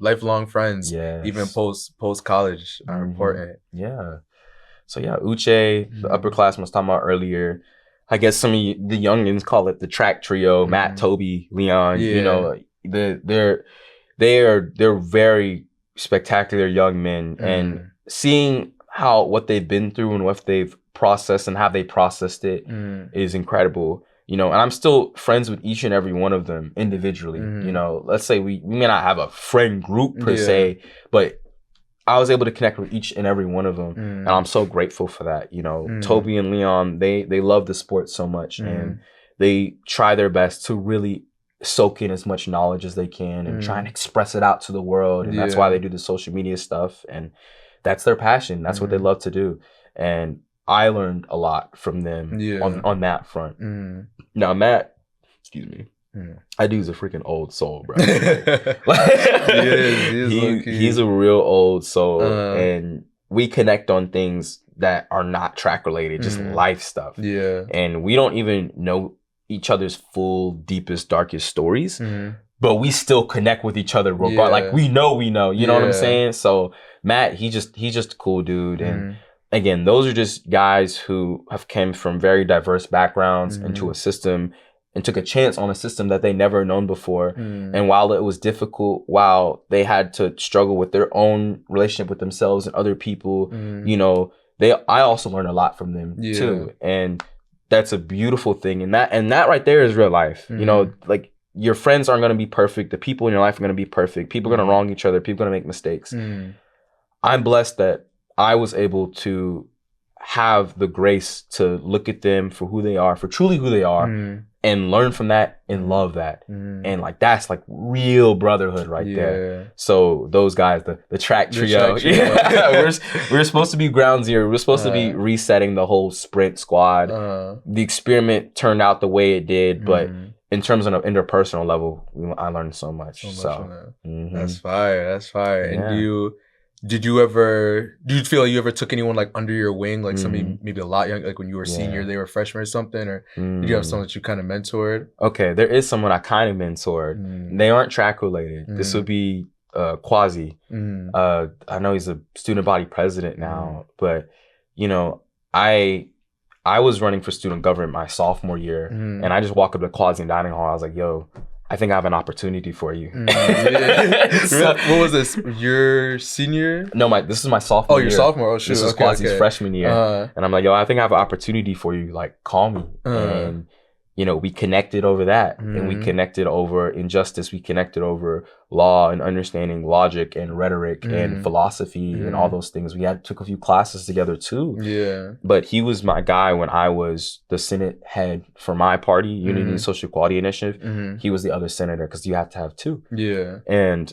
lifelong friends, even post college, are important. Yeah. So yeah, Uche, the upperclassmen I was talking about earlier. I guess some of the youngins call it the track trio. Matt, Toby, Leon. You know, they're very spectacular young men, and seeing what they've been through and what they've processed and how they processed it is incredible. You know, and I'm still friends with each and every one of them individually. You know, let's say we may not have a friend group per se, but I was able to connect with each and every one of them, and I'm so grateful for that. You know, Toby and Leon, they love the sport so much, and they try their best to really soak in as much knowledge as they can and try and express it out to the world. And that's why they do the social media stuff, and that's their passion. That's what they love to do. And I learned a lot from them on that front. Now, Matt, excuse me. That dude's a freaking old soul, bro. He's a real old soul, and we connect on things that are not track related, just life stuff. And we don't even know each other's full, deepest, darkest stories, but we still connect with each other regardless. Like we know. You know what I'm saying? So Matt, he's just a cool dude, and again, those are just guys who have come from very diverse backgrounds into a system. And took a chance on a system that they never known before. And while it was difficult, while they had to struggle with their own relationship with themselves and other people, you know, I also learned a lot from them too. And that's a beautiful thing. And that right there is real life. You know, like your friends aren't going to be perfect. The people in your life are going to be perfect. People are going to wrong each other. People are going to make mistakes. I'm blessed that I was able to have the grace to look at them for who they are, for truly who they are, and learn from that and love that. And like, that's like real brotherhood right there. So those guys, the track trio, we're supposed to be ground zero. We're supposed to be resetting the whole sprint squad. The experiment turned out the way it did, but in terms of an interpersonal level, I learned so much. That's fire. And do you feel like you ever took anyone like under your wing, like somebody maybe a lot young, like when you were senior, they were freshmen or something, or did you have someone that you kind of mentored? Okay, there is someone I kind of mentored. They aren't track related. This would be Quasi. I know he's a student body president now, but you know, I was running for student government my sophomore year, and I just walked up to Quasi in dining hall. I was like, "Yo, I think I have an opportunity for you." So, what was this? Your senior? No, this is my sophomore year. Oh, your sophomore. Oh, shoot. This is Quasi's freshman year. And I'm like, "Yo, I think I have an opportunity for you. Like, call me." And you know, we connected over that, and we connected over injustice. We connected over law and understanding logic and rhetoric and philosophy and all those things. We took a few classes together too. Yeah. But he was my guy when I was the Senate head for my party, Unity and Social Equality Initiative. He was the other senator because you have to have two. Yeah. And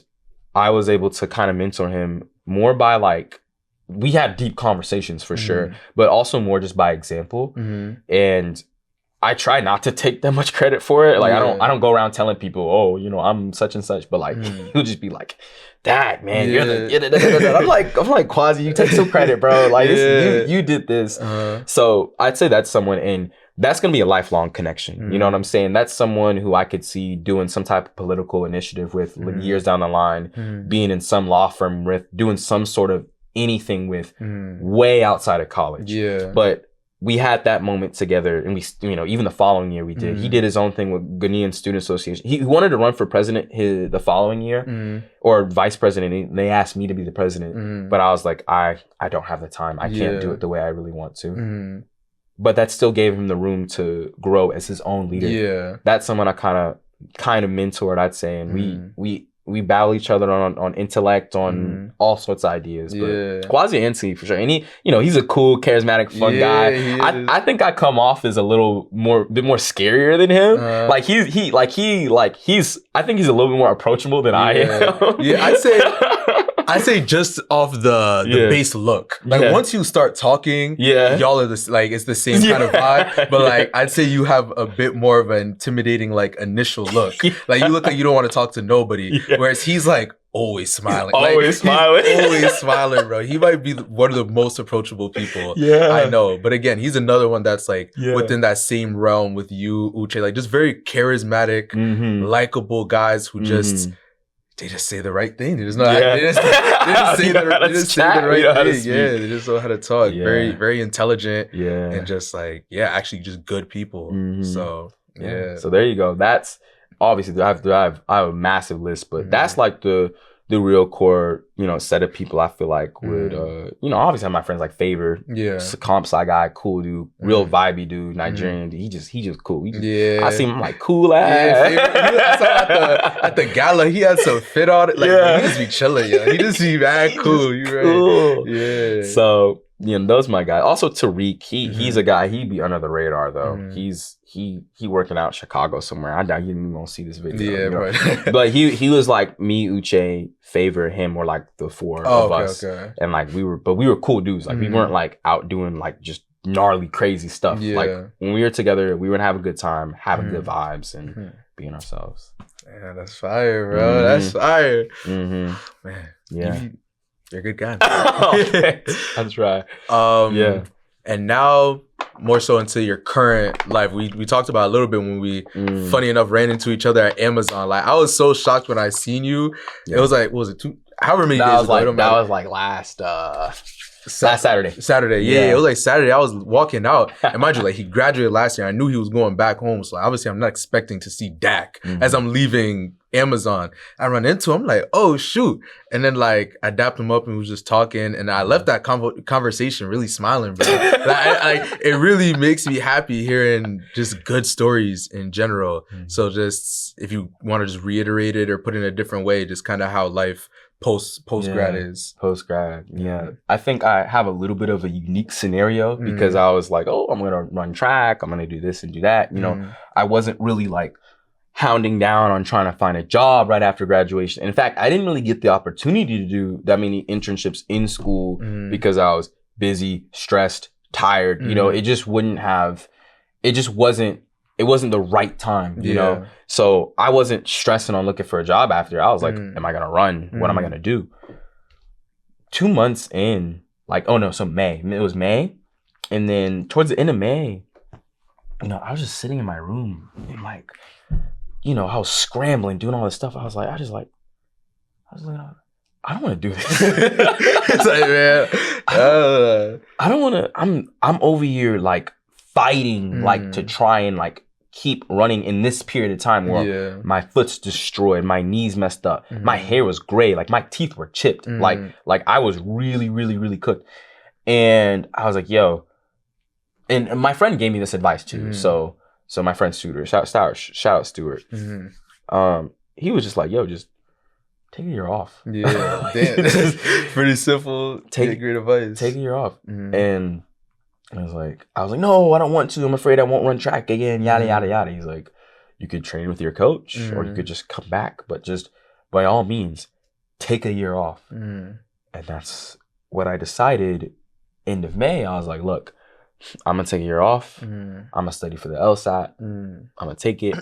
I was able to kind of mentor him more by like, we had deep conversations for sure, but also more just by example. And I try not to take that much credit for it. Like I don't go around telling people, oh, you know, I'm such and such. But like he'll just be like, "Dad, man, you're the." I'm like Quasi, you take some credit, bro. Like you did this. So I'd say that's someone, and that's gonna be a lifelong connection. You know what I'm saying? That's someone who I could see doing some type of political initiative with years down the line, being in some law firm with, doing some sort of anything with, way outside of college. Yeah, but we had that moment together, and we, you know, even the following year we did. He did his own thing with Ghanaian Student Association. He wanted to run for president the following year, or vice president. And they asked me to be the president, but I was like, I don't have the time. I can't do it the way I really want to. But that still gave him the room to grow as his own leader. Yeah, that's someone I kind of mentored, I'd say, and we battle each other on intellect, on all sorts of ideas. But Quasi and T for sure. And he, you know, he's a cool, charismatic, fun guy. I think I come off as a bit more scarier than him. I think he's a little bit more approachable than I am. Yeah, I'd say just off the base look. Like once you start talking, y'all are it's the same kind of vibe. But like I'd say you have a bit more of an intimidating like initial look. Like you look like you don't want to talk to nobody. Whereas he's like always smiling. Always smiling, bro. He might be one of the most approachable people I know. But again, he's another one that's like within that same realm with you, Uche. Like just very charismatic, likable guys who just they just say the right thing. They just know they just say the right thing. Yeah, they just know how to talk. Very, very intelligent. And just like, actually just good people. So So there you go. That's obviously I have a massive list, but that's like the real core, you know, set of people I feel like would you know, obviously have my friends like Favor, comp sci guy, cool dude, real vibey dude, Nigerian dude. He just cool. I see him like cool ass. I saw at the gala, he had some fit on it. Like he just be chilling, He just be mad cool. You right? Cool. Yeah. So you know, those my guy. Also Tariq, he's a guy. He'd be under the radar though. He working out in Chicago somewhere. I doubt you even gonna see this video. Yeah, right. But he was like me, Uche, Favor, him were like the four of us. Okay. And like we were cool dudes. Like we weren't like out doing like just gnarly crazy stuff. Like when we were together, we were gonna have a good time, having good vibes, and being ourselves. Yeah, that's fire, bro. That's fire. Man. Yeah. You're a good guy. That's right. And now more so into your current life. We talked about a little bit when we, funny enough, ran into each other at Amazon. Like I was so shocked when I seen you. It was like, what was it? However many days ago. That was like last Saturday. Yeah, it was like Saturday. I was walking out, and mind you, like he graduated last year. I knew he was going back home, so obviously I'm not expecting to see Dak as I'm leaving Amazon. I run into him, like, oh shoot, and then like I dapped him up and we was just talking, and I left that conversation really smiling, bro. It really makes me happy hearing just good stories in general. So just if you want to just reiterate it or put it in a different way, just kind of how life post grad is. Post grad, I think I have a little bit of a unique scenario because I was like, oh, I'm gonna run track, I'm gonna do this and do that. You know, I wasn't really like hounding down on trying to find a job right after graduation. And in fact, I didn't really get the opportunity to do that many internships in school because I was busy, stressed, tired. You know, it wasn't the right time, you know? So I wasn't stressing on looking for a job after. I was like, am I gonna run? What am I gonna do? 2 months in, like, so May. It was May. And then towards the end of May, I was just sitting in my room and like, I was scrambling, doing all this stuff. I was like, I don't want to do this. It's like, man, I don't want to. I'm over here like fighting, like to try and like keep running in this period of time where my foot's destroyed, my knees messed up, my hair was gray, like my teeth were chipped, like I was really, really, really cooked. And I was like, yo, and my friend gave me this advice too. So my friend Stuart, shout out Stuart. He was just like, yo, just take a year off. Yeah, damn. Pretty simple. Take great advice. Take a year off. And I was like, no, I don't want to. I'm afraid I won't run track again. Yada yada yada. He's like, you could train with your coach, or you could just come back, but just by all means, take a year off. And that's what I decided. End of May, I was like, look, I'm gonna take a year off. I'm gonna study for the LSAT. I'm gonna take it.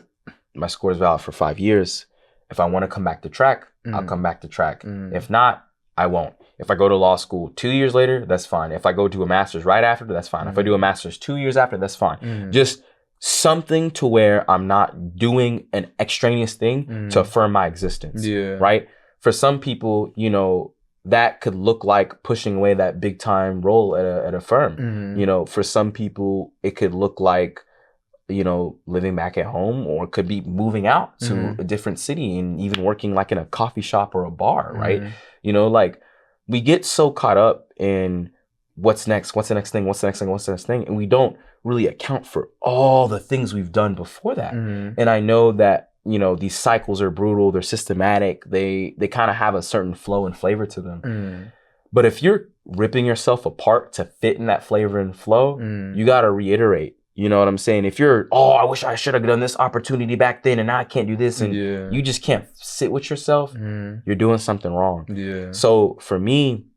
My score is valid for 5 years. If I want to come back to track, I'll come back to track. If not, I won't. If I go to law school 2 years later, that's fine. If I go do a master's right after, that's fine. If I do a master's 2 years after, that's fine. Just something to where I'm not doing an extraneous thing to affirm my existence. Right? For some people, that could look like pushing away that big time role at a firm. For some people, it could look like, living back at home, or it could be moving out to a different city and even working like in a coffee shop or a bar, right? Like we get so caught up in what's next, what's the next thing, and we don't really account for all the things we've done before that. And I know that, these cycles are brutal, they're systematic, they kind of have a certain flow and flavor to them. But if you're ripping yourself apart to fit in that flavor and flow, you got to reiterate. You know what I'm saying? If you're, I wish I should have done this opportunity back then and now I can't do this, and you just can't sit with yourself, you're doing something wrong. So for me,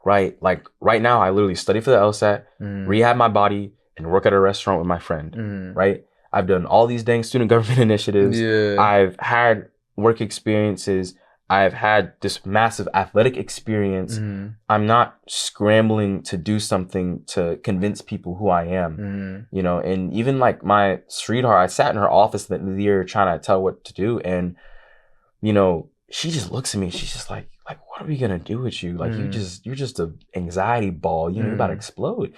right now, I literally study for the LSAT, rehab my body, and work at a restaurant with my friend, right? I've done all these dang student government initiatives. I've had work experiences. I've had this massive athletic experience. I'm not scrambling to do something to convince people who I am, and even like my sweetheart, I sat in her office the year trying to tell her what to do. And, she just looks at me. She's just like, what are we going to do with you? Like, you're just an anxiety ball, you're about to explode.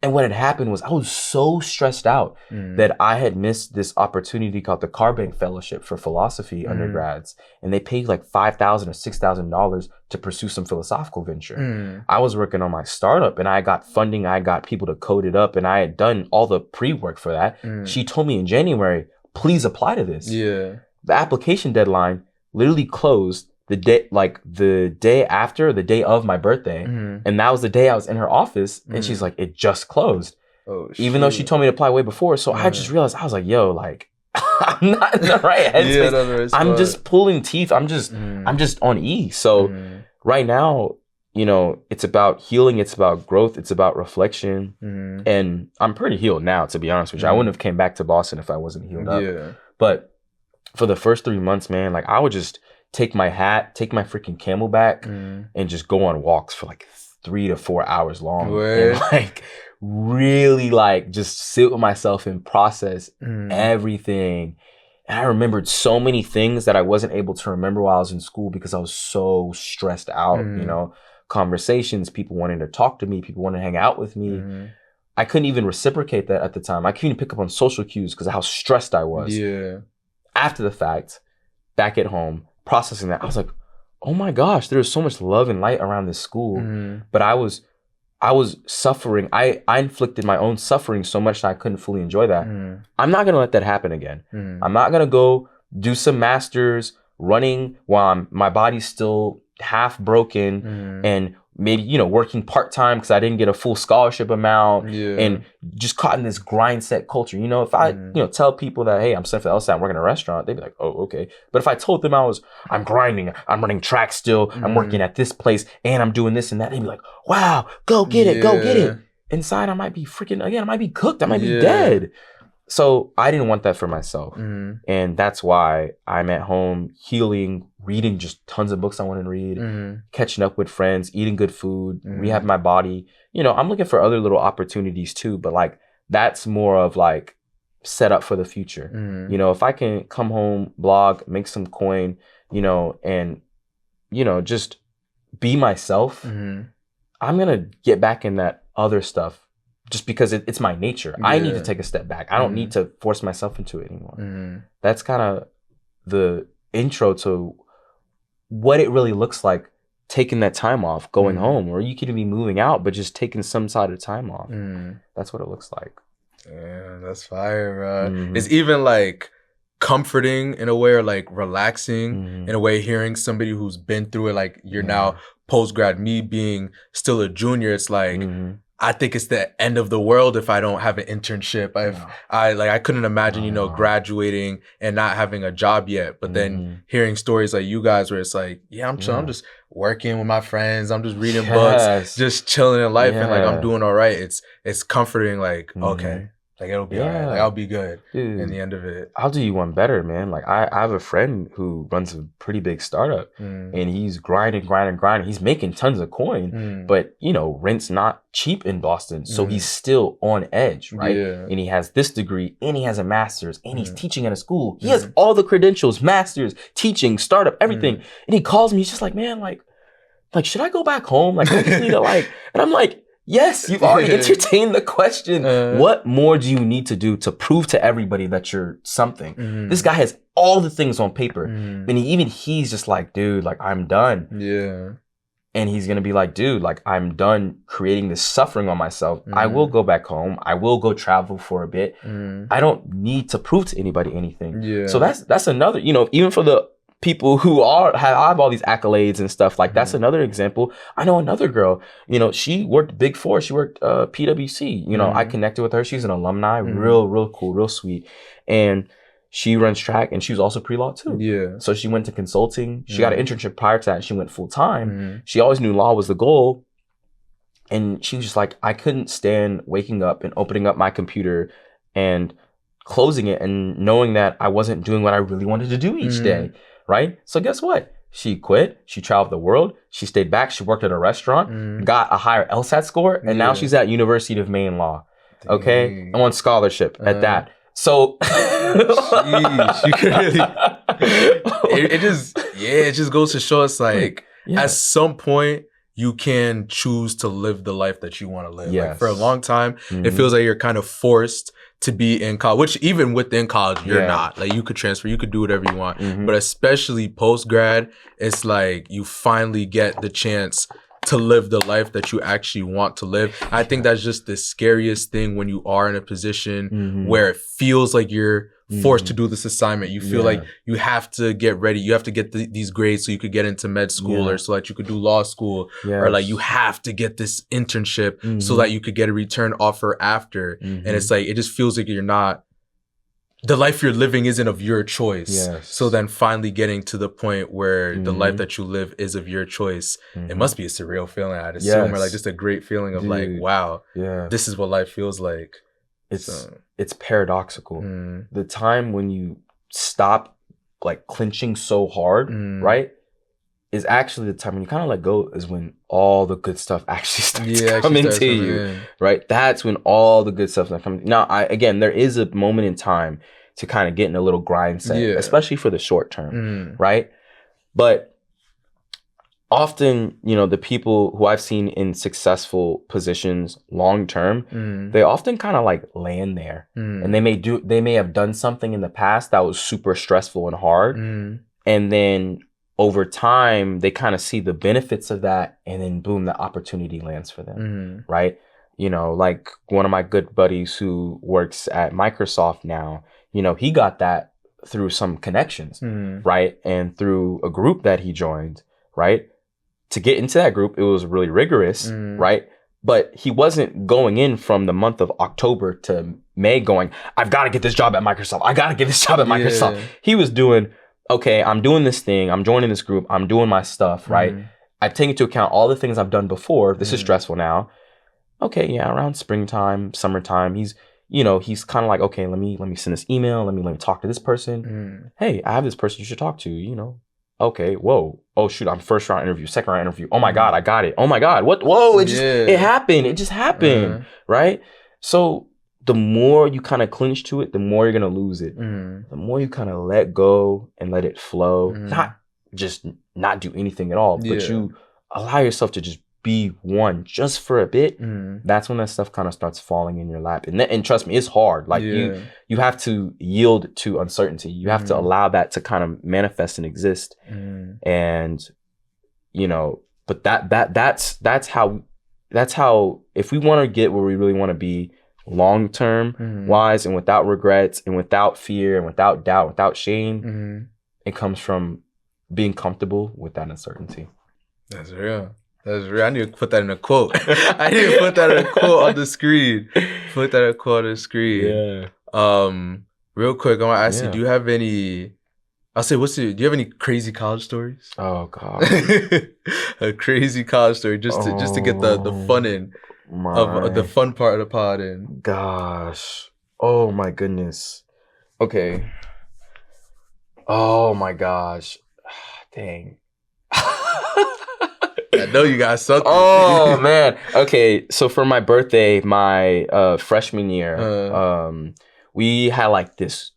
And what had happened was I was so stressed out that I had missed this opportunity called the Carbank Fellowship for philosophy undergrads. And they paid like $5,000 or $6,000 to pursue some philosophical venture. I was working on my startup and I got funding. I got people to code it up and I had done all the pre-work for that. She told me in January, please apply to this. The application deadline literally closed the day of my birthday. And that was the day I was in her office. And she's like, it just closed. Even though she told me to apply way before. So I just realized, I was like, yo, like, I'm not in the right headspace. I'm just pulling teeth. I'm just on E. So right now, it's about healing. It's about growth. It's about reflection. And I'm pretty healed now, to be honest with you. I wouldn't have came back to Boston if I wasn't healed up. But for the first 3 months, man, like I would just take my hat, take my freaking Camelback, and just go on walks for like 3 to 4 hours long. And like really like just sit with myself and process everything. And I remembered so many things that I wasn't able to remember while I was in school because I was so stressed out, conversations, people wanting to talk to me, people wanting to hang out with me. I couldn't even reciprocate that at the time. I couldn't even pick up on social cues because of how stressed I was. After the fact, back at home, processing that, I was like, oh my gosh, there's so much love and light around this school. But I was suffering. I inflicted my own suffering so much that I couldn't fully enjoy that. I'm not going to let that happen again. I'm not going to go do some masters running while my body's still half broken and maybe, working part-time because I didn't get a full scholarship amount and just caught in this grind set culture. If I, tell people that, hey, I'm studying for the LSAT, I'm working in a restaurant, they'd be like, oh, okay. But if I told them I'm grinding, I'm running track still, I'm working at this place and I'm doing this and that, they'd be like, wow, go get it, go get it. Inside, I might be freaking, again, I might be cooked, I might be dead. So I didn't want that for myself. And that's why I'm at home healing, reading just tons of books I want to read, catching up with friends, eating good food, rehab my body. You know, I'm looking for other little opportunities too, but like that's more of like set up for the future. You know, if I can come home, blog, make some coin, you know, and, you know, just be myself, I'm going to get back in that other stuff. Just because it's my nature. I need to take a step back. I don't need to force myself into it anymore. That's kind of the intro to what it really looks like taking that time off, going home, or you could be moving out, but just taking some side of time off. That's what it looks like. Yeah, that's fire, bro. It's even like comforting in a way, or like relaxing in a way, hearing somebody who's been through it, like you're now post-grad, me being still a junior, it's like, I think it's the end of the world if I don't have an internship. I couldn't imagine, you know, graduating and not having a job yet. But then hearing stories like you guys where it's like, I'm chilling, I'm just working with my friends, I'm just reading books, just chilling in life, and like I'm doing all right. It's comforting, like, okay. Like it'll be all right. Like I'll be good in the end of it. I'll do you one better, man. Like I have a friend who runs a pretty big startup and he's grinding. He's making tons of coin, but you know, rent's not cheap in Boston. So he's still on edge, right? And he has this degree and he has a master's and he's teaching at a school. He has all the credentials, master's, teaching, startup, everything. And he calls me, he's just like, man, like, should I go back home? Like, I just need to like, and I'm like, yes, you've already entertained the question. What more do you need to do to prove to everybody that you're something? This guy has all the things on paper. And he's just like, dude, like, I'm done. Yeah. And he's going to be like, dude, like, I'm done creating this suffering on myself. I will go back home. I will go travel for a bit. I don't need to prove to anybody anything. Yeah. So that's another, you know, even for the people who have all these accolades and stuff, like that's another example. I know another girl, you know, she worked Big Four, she worked PwC, you know, I connected with her. She's an alumni, real cool, real sweet. And she runs track and she was also pre-law too. Yeah. So she went to consulting. She got an internship prior to that. She went full time. She always knew law was the goal. And she was just like, I couldn't stand waking up and opening up my computer and closing it and knowing that I wasn't doing what I really wanted to do each day. Right? So guess what? She quit. She traveled the world. She stayed back. She worked at a restaurant, got a higher LSAT score, and now she's at University of Maine Law. Okay? I'm on scholarship at that. So jeez, you could really it just goes to show us like at some point you can choose to live the life that you want to live. Like for a long time, it feels like you're kind of forced to be in college, which even within college, you're not. Like you could transfer, you could do whatever you want. But especially post-grad, it's like you finally get the chance to live the life that you actually want to live. I think that's just the scariest thing when you are in a position where it feels like you're forced to do this assignment. You feel like you have to get ready. You have to get these grades so you could get into med school or so that you could do law school. Or like you have to get this internship so that you could get a return offer after. And it's like, it just feels like you're not, the life you're living isn't of your choice. So then finally getting to the point where the life that you live is of your choice, it must be a surreal feeling, I'd assume, or like just a great feeling of like, wow, this is what life feels like. It's paradoxical. The time when you stop like clenching so hard, right, is actually the time when you kind of let go is when all the good stuff actually starts coming to you, right? That's when all the good stuff starts coming. Now, again, there is a moment in time to kind of get in a little grind set, especially for the short term, right? But often, you know, the people who I've seen in successful positions long term, they often kind of like land there, and they may have done something in the past that was super stressful and hard, and then over time they kind of see the benefits of that, and then boom, the opportunity lands for them, right? You know, like one of my good buddies who works at Microsoft now, you know, he got that through some connections, right? And through a group that he joined, right? To get into that group, it was really rigorous, right? But he wasn't going in from the month of October to May going, I've got to get this job at Microsoft. I got to get this job at Microsoft. He was doing, okay, I'm doing this thing. I'm joining this group. I'm doing my stuff, right? I've taken into account all the things I've done before. This is stressful now. Okay, yeah, around springtime, summertime, he's you know, he's kind of like, okay, let me send this email. Let me talk to this person. Hey, I have this person you should talk to, you know. Okay, whoa. Oh, shoot, I'm first round interview, second round interview. Oh, my God, I got it. Oh, my God. What? Whoa, it happened. It just happened, right? So the more you kind of clinch to it, the more you're going to lose it. The more you kind of let go and let it flow, not just not do anything at all, but you allow yourself to just be one just for a bit. That's when that stuff kind of starts falling in your lap. And trust me, it's hard. Like you have to yield to uncertainty. You have to allow that to kind of manifest and exist. And, you know, but that's how if we want to get where we really want to be long-term wise and without regrets and without fear and without doubt, without shame, it comes from being comfortable with that uncertainty. That's real. That's real. I need to put that in a quote. I need to put that in a quote on the screen. Put that in a quote on the screen. Yeah. Real quick, I want to ask you, do you have any, do you have any crazy college stories? Oh, God. A crazy college story just to get the fun in. Of the fun part of the pod in. Gosh. Oh, my goodness. Okay. Oh, my gosh. Dang. I know you got something. Oh, man. Okay, so for my birthday, my freshman year, we had like this,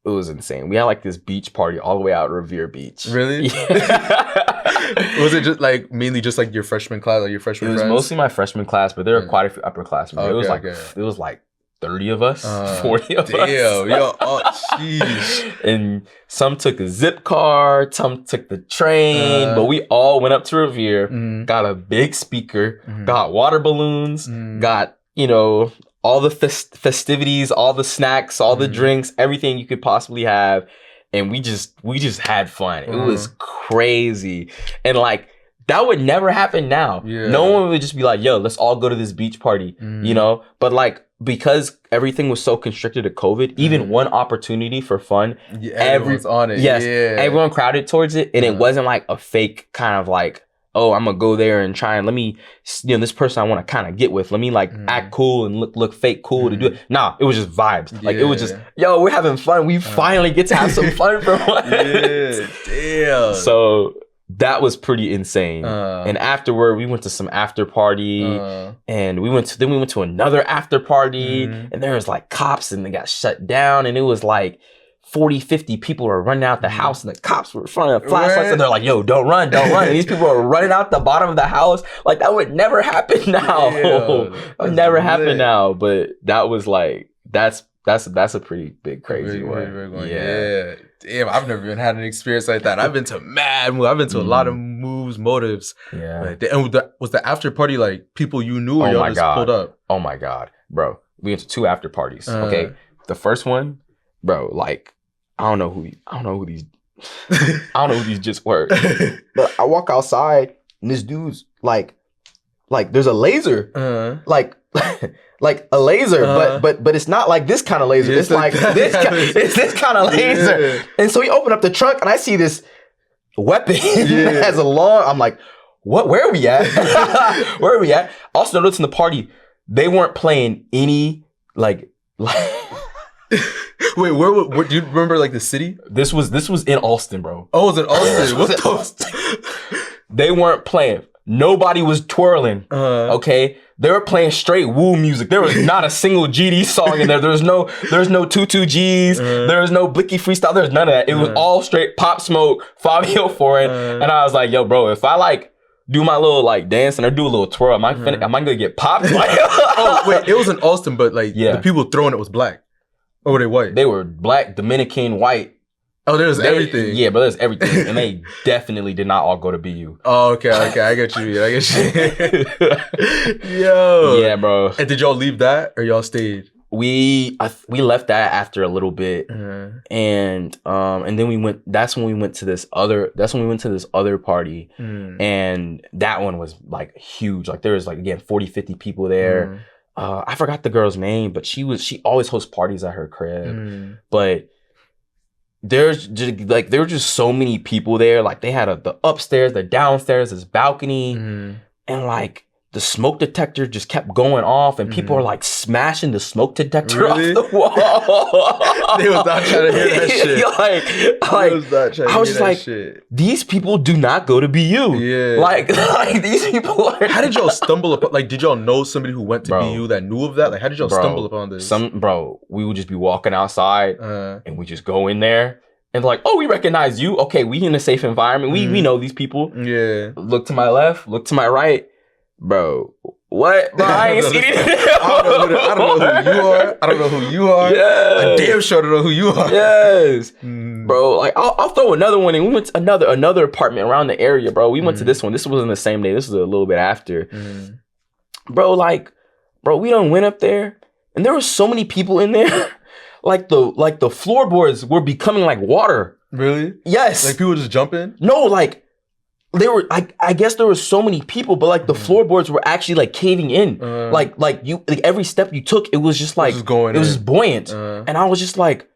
it was insane. We had like this beach party all the way out at Revere Beach. Really? Yeah. Was it just like mainly just like your freshman class, like your freshman friends? It was mostly my freshman class, but there were quite a few upperclassmen. Okay, it was like 30 of us, 40 of us. Damn, yo, oh, jeez. And some took a zip car, some took the train, but we all went up to Revere, got a big speaker, got water balloons, got, you know, all the festivities, all the snacks, all the drinks, everything you could possibly have. And we just had fun. It was crazy. And like, that would never happen now. Yeah. No one would just be like, yo, let's all go to this beach party, you know? But like, because everything was so constricted to COVID, even one opportunity for fun, everyone's on it. Yes, everyone crowded towards it. And it wasn't like a fake kind of like, oh, I'm gonna go there and try and let me, you know, this person I want to kind of get with, let me like act cool and look fake cool to do it. Nah, it was just vibes. Like it was just, yo, we're having fun. We finally get to have some fun for once. Yeah, damn. So that was pretty insane. And afterward, we went to some after party, and we went to another after party, and there was like cops, and they got shut down, and it was like 40, 50 people were running out the house, and the cops were in front of the flashlights, and they're like, yo, don't run. And these people are running out the bottom of the house. Like, that would never happen now. That would never happen now. But that was like, that's a pretty big crazy one. Yeah. Damn, I've never even had an experience like that. I've been to mad moves. I've been to a lot of motives. Yeah. And was the after party like people you knew, or y'all just pulled up? Oh my God, bro. We went to 2 after parties. Okay. The first one, bro, like, I don't know who these just were. But I walk outside and this dude's like there's a laser. Like a laser, but it's not like this kind of laser. It's like this kind of laser. Yeah. And so he opened up the trunk and I see this weapon that has a long, I'm like, what, where are we at? Where are we at? Also notice in the party, they weren't playing any like Wait, where do you remember like the city? This was in Austin, bro. Oh, it was in Austin. What Austin? They weren't playing. Nobody was twirling. Okay, they were playing straight woo music. There was not a single GD song in there. There's no 22 Gs. There was no Blicky freestyle. There's none of that. It was all straight Pop Smoke, Fabio Foreign, and I was like, yo, bro, if I like do my little like dance and I do a little twirl, am I gonna get popped? Oh wait, it was in Austin, but like the people throwing it was black. Or were they white? They were black, Dominican, white. Oh, there's everything. Yeah, but there's everything. And they definitely did not all go to BU. Oh, okay. I get you. Yo. Yeah, bro. And did y'all leave that or y'all stayed? We left that after a little bit. And then that's when we went to this other party. And that one was like huge. Like there was like, again, 40, 50 people there. I forgot the girl's name, but she always hosts parties at her crib. But there were just so many people there. Like they had the upstairs, the downstairs, this balcony, and like the smoke detector just kept going off, and people are like smashing the smoke detector off the wall. They was not trying to hear that shit. I was just like, these people do not go to BU. Yeah. Like these people are. How did y'all stumble upon? Like, did y'all know somebody who went to BU that knew of that? Like, how did y'all stumble upon this? We would just be walking outside, and we just go in there. And like, oh, we recognize you. Okay, we in a safe environment. We know these people. Yeah. Look to my left, look to my right. Bro, what? Bro, I ain't seen it. I don't know who you are. Yes. I damn sure don't know who you are. Yes. Bro, like, I'll throw another one in. We went to another apartment around the area, bro. We went to this one. This wasn't the same day. This was a little bit after. Bro, we done went up there, and there were so many people in there. Like the floorboards were becoming like water. Really? Yes. Like people just jumping? No, like they were. I guess there were so many people, but like the floorboards were actually like caving in. Like every step you took, it was just like it was just buoyant. And I was just like,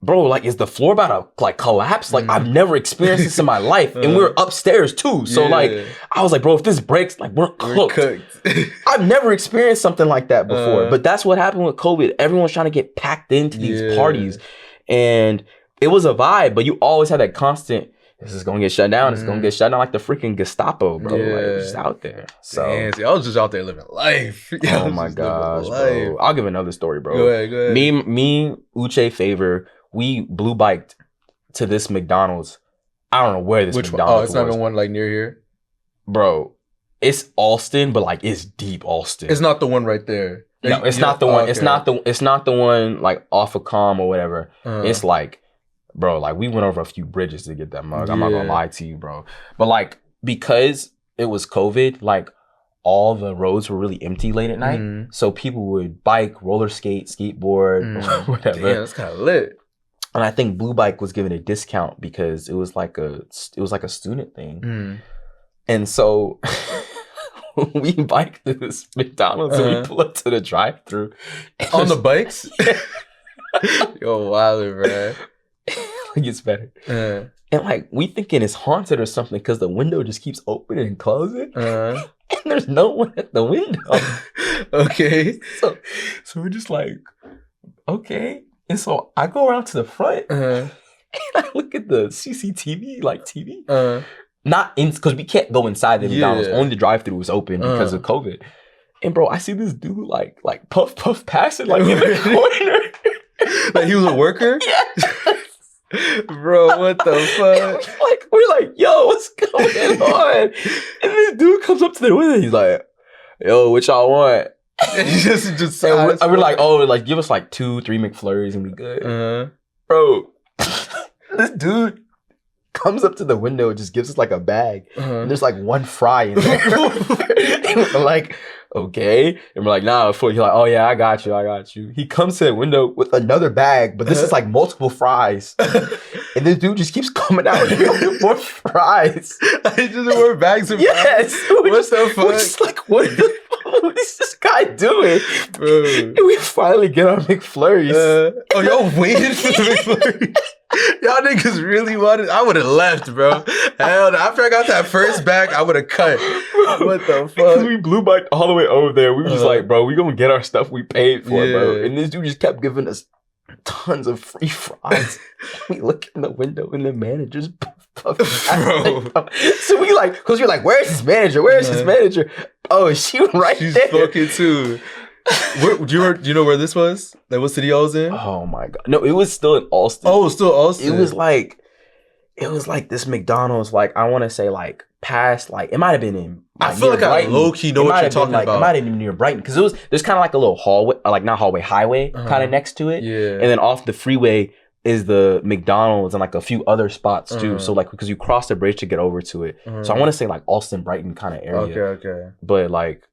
bro, like is the floor about to like collapse? Like I've never experienced this in my life, and we're upstairs too. So like I was like, bro, if this breaks, like we're cooked. I've never experienced something like that before. But that's what happened with COVID. Everyone's trying to get packed into these parties, and it was a vibe. But you always had that constant. This is gonna get shut down. It's gonna get shut down like the freaking Gestapo, bro. Like it's just out there. So damn, see, I was just out there living life. Oh my gosh, bro. I'll give another story, bro. Go ahead. Me, Uche, Favor, we blue biked to this McDonald's. I don't know where this McDonald's was. Oh, it's not even one like near here? Bro, it's Alston, but like it's deep Alston. It's not the one right there. No, it's not the one. Okay. It's not the one like off of Calm or whatever. It's like, bro, like we went over a few bridges to get that mug. I'm not gonna lie to you, bro. But like because it was COVID, like all the roads were really empty late at night. So people would bike, roller skate, skateboard, whatever. Damn, that's kind of lit. And I think Blue Bike was given a discount because it was like a student thing. And so we biked to this McDonald's and we pull up to the drive-thru on the bikes. Yo, wilder, bro. It gets better. And like we thinking it's haunted or something because the window just keeps opening and closing. And there's no one at the window. Okay. So we're just like, okay. And so I go around to the front and I look at the CCTV, like TV. Not in, because we can't go inside the McDonald's. Only the drive-thru was open because of COVID. And bro, I see this dude like puff passing like in the corner. Like he was a worker? Yeah. Bro, what the fuck? We're like, yo, what's going on? And this dude comes up to the window. He's like, yo, what y'all want? just and we're like, oh, like give us like 2-3 McFlurries and we good. Bro, this dude comes up to the window and just gives us like a bag. And there's like one fry in there. And we're like, okay. And we're like, nah, he's like, oh yeah, I got you. He comes to the window with another bag, but this is like multiple fries. And this dude just keeps coming out with more fries. He just more bags of fries? Yes. What the fuck? We're just like, what is this guy doing? Bro. And we finally get our McFlurries. Oh, y'all waited for the McFlurries? Y'all niggas really wanted. I would have left, bro. Hell no. After I got that first bag, I would have cut. Bro, what the fuck? Because we blue biked all the way over there. We were just like, bro, we gonna get our stuff we paid for, bro. And this dude just kept giving us tons of free fries. We look in the window and the manager's bro. So we like, because you're like, where's his manager? Where's his manager? Oh, she's there. She's fucking too. Do you know where this was? Like what city y'all was in? Oh my god. No, it was still in Alston. Oh, it was still Alston. It was like this McDonald's, like I want to say like past, like it might have been in. I feel like Brighton. I low key know what you're talking about. It might have been near Brighton because there's kind of like a little hallway, like not hallway, highway kind of next to it. Yeah. And then off the freeway is the McDonald's and like a few other spots too. So like because you cross the bridge to get over to it. So I want to say like Alston, Brighton kind of area. Okay. But like,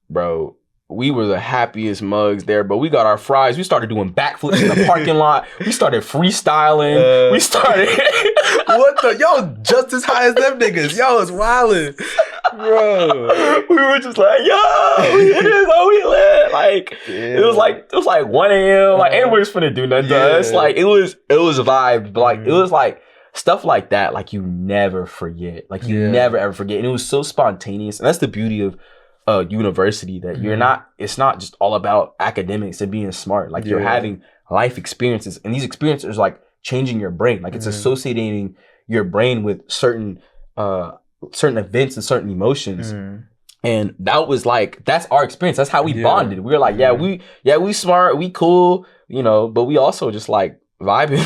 bro, we were the happiest mugs there, but we got our fries. We started doing backflips in the parking lot. We started freestyling. We started... What the... Y'all just as high as them niggas. Y'all was wildin'. Bro. We were just like, yo, it is how we live. Like, it was like 1 a.m. Like, anybody's finna do nothing to us. Like, it was a vibe. But like, it was like... Stuff like that, like, you never forget. Like, you never, ever forget. And it was so spontaneous. And that's the beauty of a university that you're not, it's not just all about academics and being smart. Like you're having life experiences, and these experiences are like changing your brain. Like it's associating your brain with certain events and certain emotions. And that was like, that's our experience. That's how we bonded. We were like, we smart, we cool, you know, but we also just like vibing.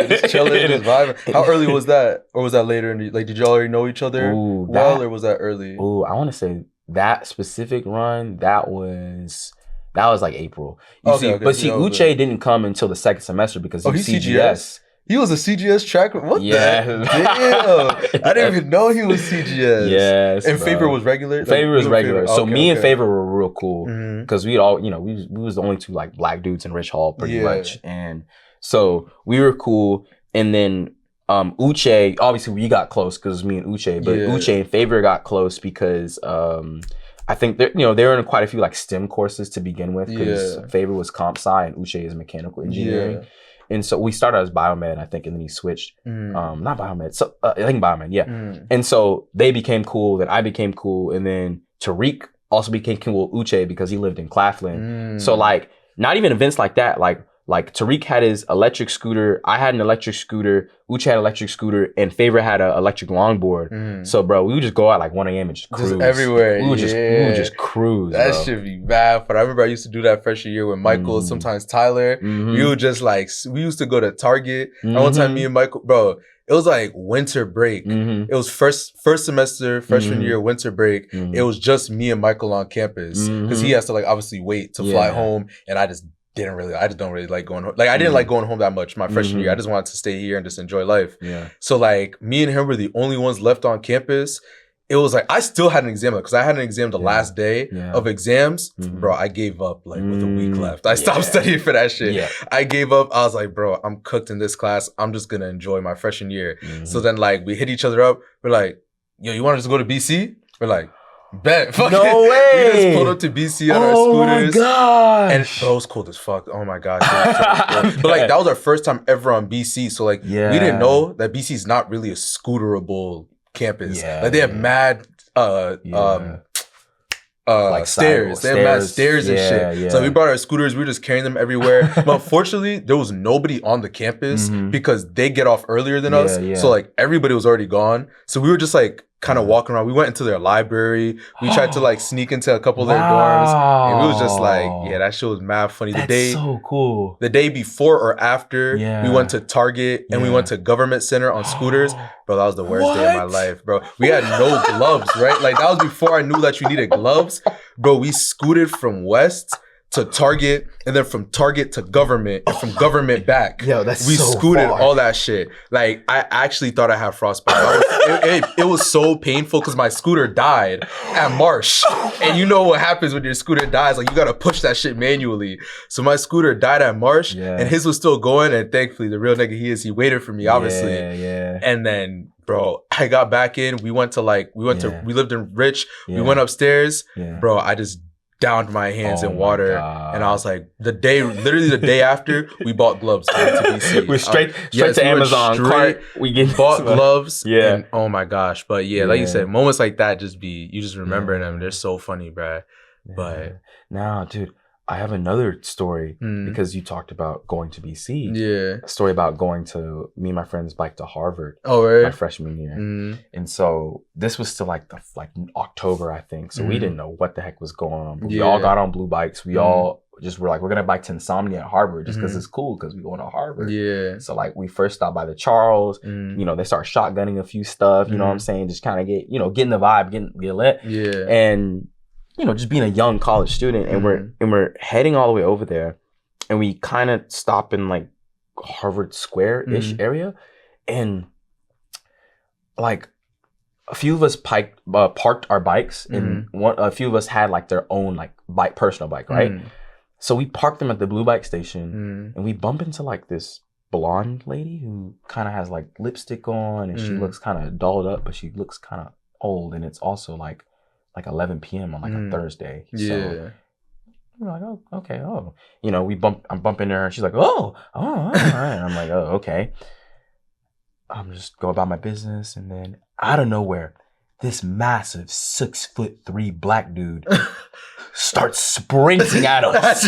Just chilling, just vibing. How early was that? Or was that later? Like, did you already know each other or was that early? Oh, I want to say that specific run, that was like April. But see, Uche didn't come until the second semester because he's CGS. He was a CGS track. What the? Damn. I didn't even know he was CGS. Yes. And Favor was regular? Favor was regular. So me and Favor were real cool because we all, you know, we was the only two like black dudes in Rich Hall pretty much. And so we were cool. And then Uche, obviously we got close because me and Uche, but Uche and Favor got close because I think they were in quite a few like STEM courses to begin with because Favor was comp sci and Uche is mechanical engineering. And so we started as biomed, I think, and then he switched. Not biomed, so I think biomed, And so they became cool, then I became cool, and then Tariq also became cool with Uche because he lived in Claflin. So like, not even events like that, like Tariq had his electric scooter, I had an electric scooter, Uche had an electric scooter, and Favor had an electric longboard. So bro, we would just go out like 1 a.m. and just cruise. Just everywhere. We would just cruise. That should be bad. But I remember I used to do that freshman year with Michael, sometimes Tyler. We would just like, we used to go to Target. And one time me and Michael, bro, it was like winter break. It was first semester, freshman year, winter break. It was just me and Michael on campus. Because he has to like obviously wait to fly home. And I just don't really like going home. Like I didn't like going home that much my freshman year. I just wanted to stay here and just enjoy life. So like me and him were the only ones left on campus. It was like, I still had an exam because I had an exam the last day of exams. Bro, I gave up like with a week left. I stopped studying for that shit. I gave up. I was like, bro, I'm cooked in this class. I'm just gonna enjoy my freshman year. So then like we hit each other up. We're like, yo, you want to just go to BC? We're like, bet. Fuck no it. way. We just pulled up to BC on our scooters. Oh my gosh. And bro, it was cold as fuck. Oh my gosh. But like that was our first time ever on BC. So like we didn't know that BC is not really a scooterable campus. Like they have mad like stairs. They have mad stairs and shit. So we brought our scooters, we were just carrying them everywhere. But unfortunately, there was nobody on the campus because they get off earlier than us. So like everybody was already gone. So we were just like kind of walking around. We went into their library. We tried to like sneak into a couple of their dorms. And we was just like, yeah, that shit was mad funny. That's so cool. The day before or after, we went to Target and we went to Government Center on scooters. Bro, that was the worst day of my life, bro. We had no gloves, right? Like that was before I knew that you needed gloves. Bro, we scooted from West to Target, and then from Target to Government, and from Government back. Yo, that's we so scooted far. all that shit. Like, I actually thought I had frostbite. It was so painful because my scooter died at Marsh. And you know what happens when your scooter dies? Like, you gotta push that shit manually. So my scooter died at Marsh, and his was still going, and thankfully, the real nigga he waited for me, obviously. And then, bro, I got back in. We lived in Rich. We went upstairs. Bro, I just downed my hands in water, and I was like, literally the day after, we bought gloves to BC. We're straight to Amazon. We bought gloves. And, oh my gosh! But like you said, moments like that you just remember them. They're so funny, bruh. But now, dude, I have another story because you talked about going to BC. Yeah. A story about me and my friends biked to Harvard. Oh, right. My freshman year. And so this was still like October, I think. So we didn't know what the heck was going on. But we all got on blue bikes. We all just were like, we're gonna bike to Insomnia at Harvard just because it's cool because we going to Harvard. Yeah. So like we first stopped by the Charles. You know, they start shotgunning a few stuff. You know what I'm saying? Just kind of get in the vibe, get lit. Yeah. And you know, just being a young college student, and we're heading all the way over there, and we kind of stop in like Harvard Square-ish area, and like a few of us parked our bikes, and a few of us had like their own like personal bike, right? So we parked them at the blue bike station, and we bump into like this blonde lady who kind of has like lipstick on, and she looks kind of dolled up, but she looks kind of old, and it's also like 11 p.m. on like a Thursday. So we're like, oh, okay, oh. You know, I'm bumping into her, and she's like, oh, all right. And I'm like, oh, okay. I'm just go about my business, and then out of nowhere, this massive 6'3" black dude starts sprinting at us.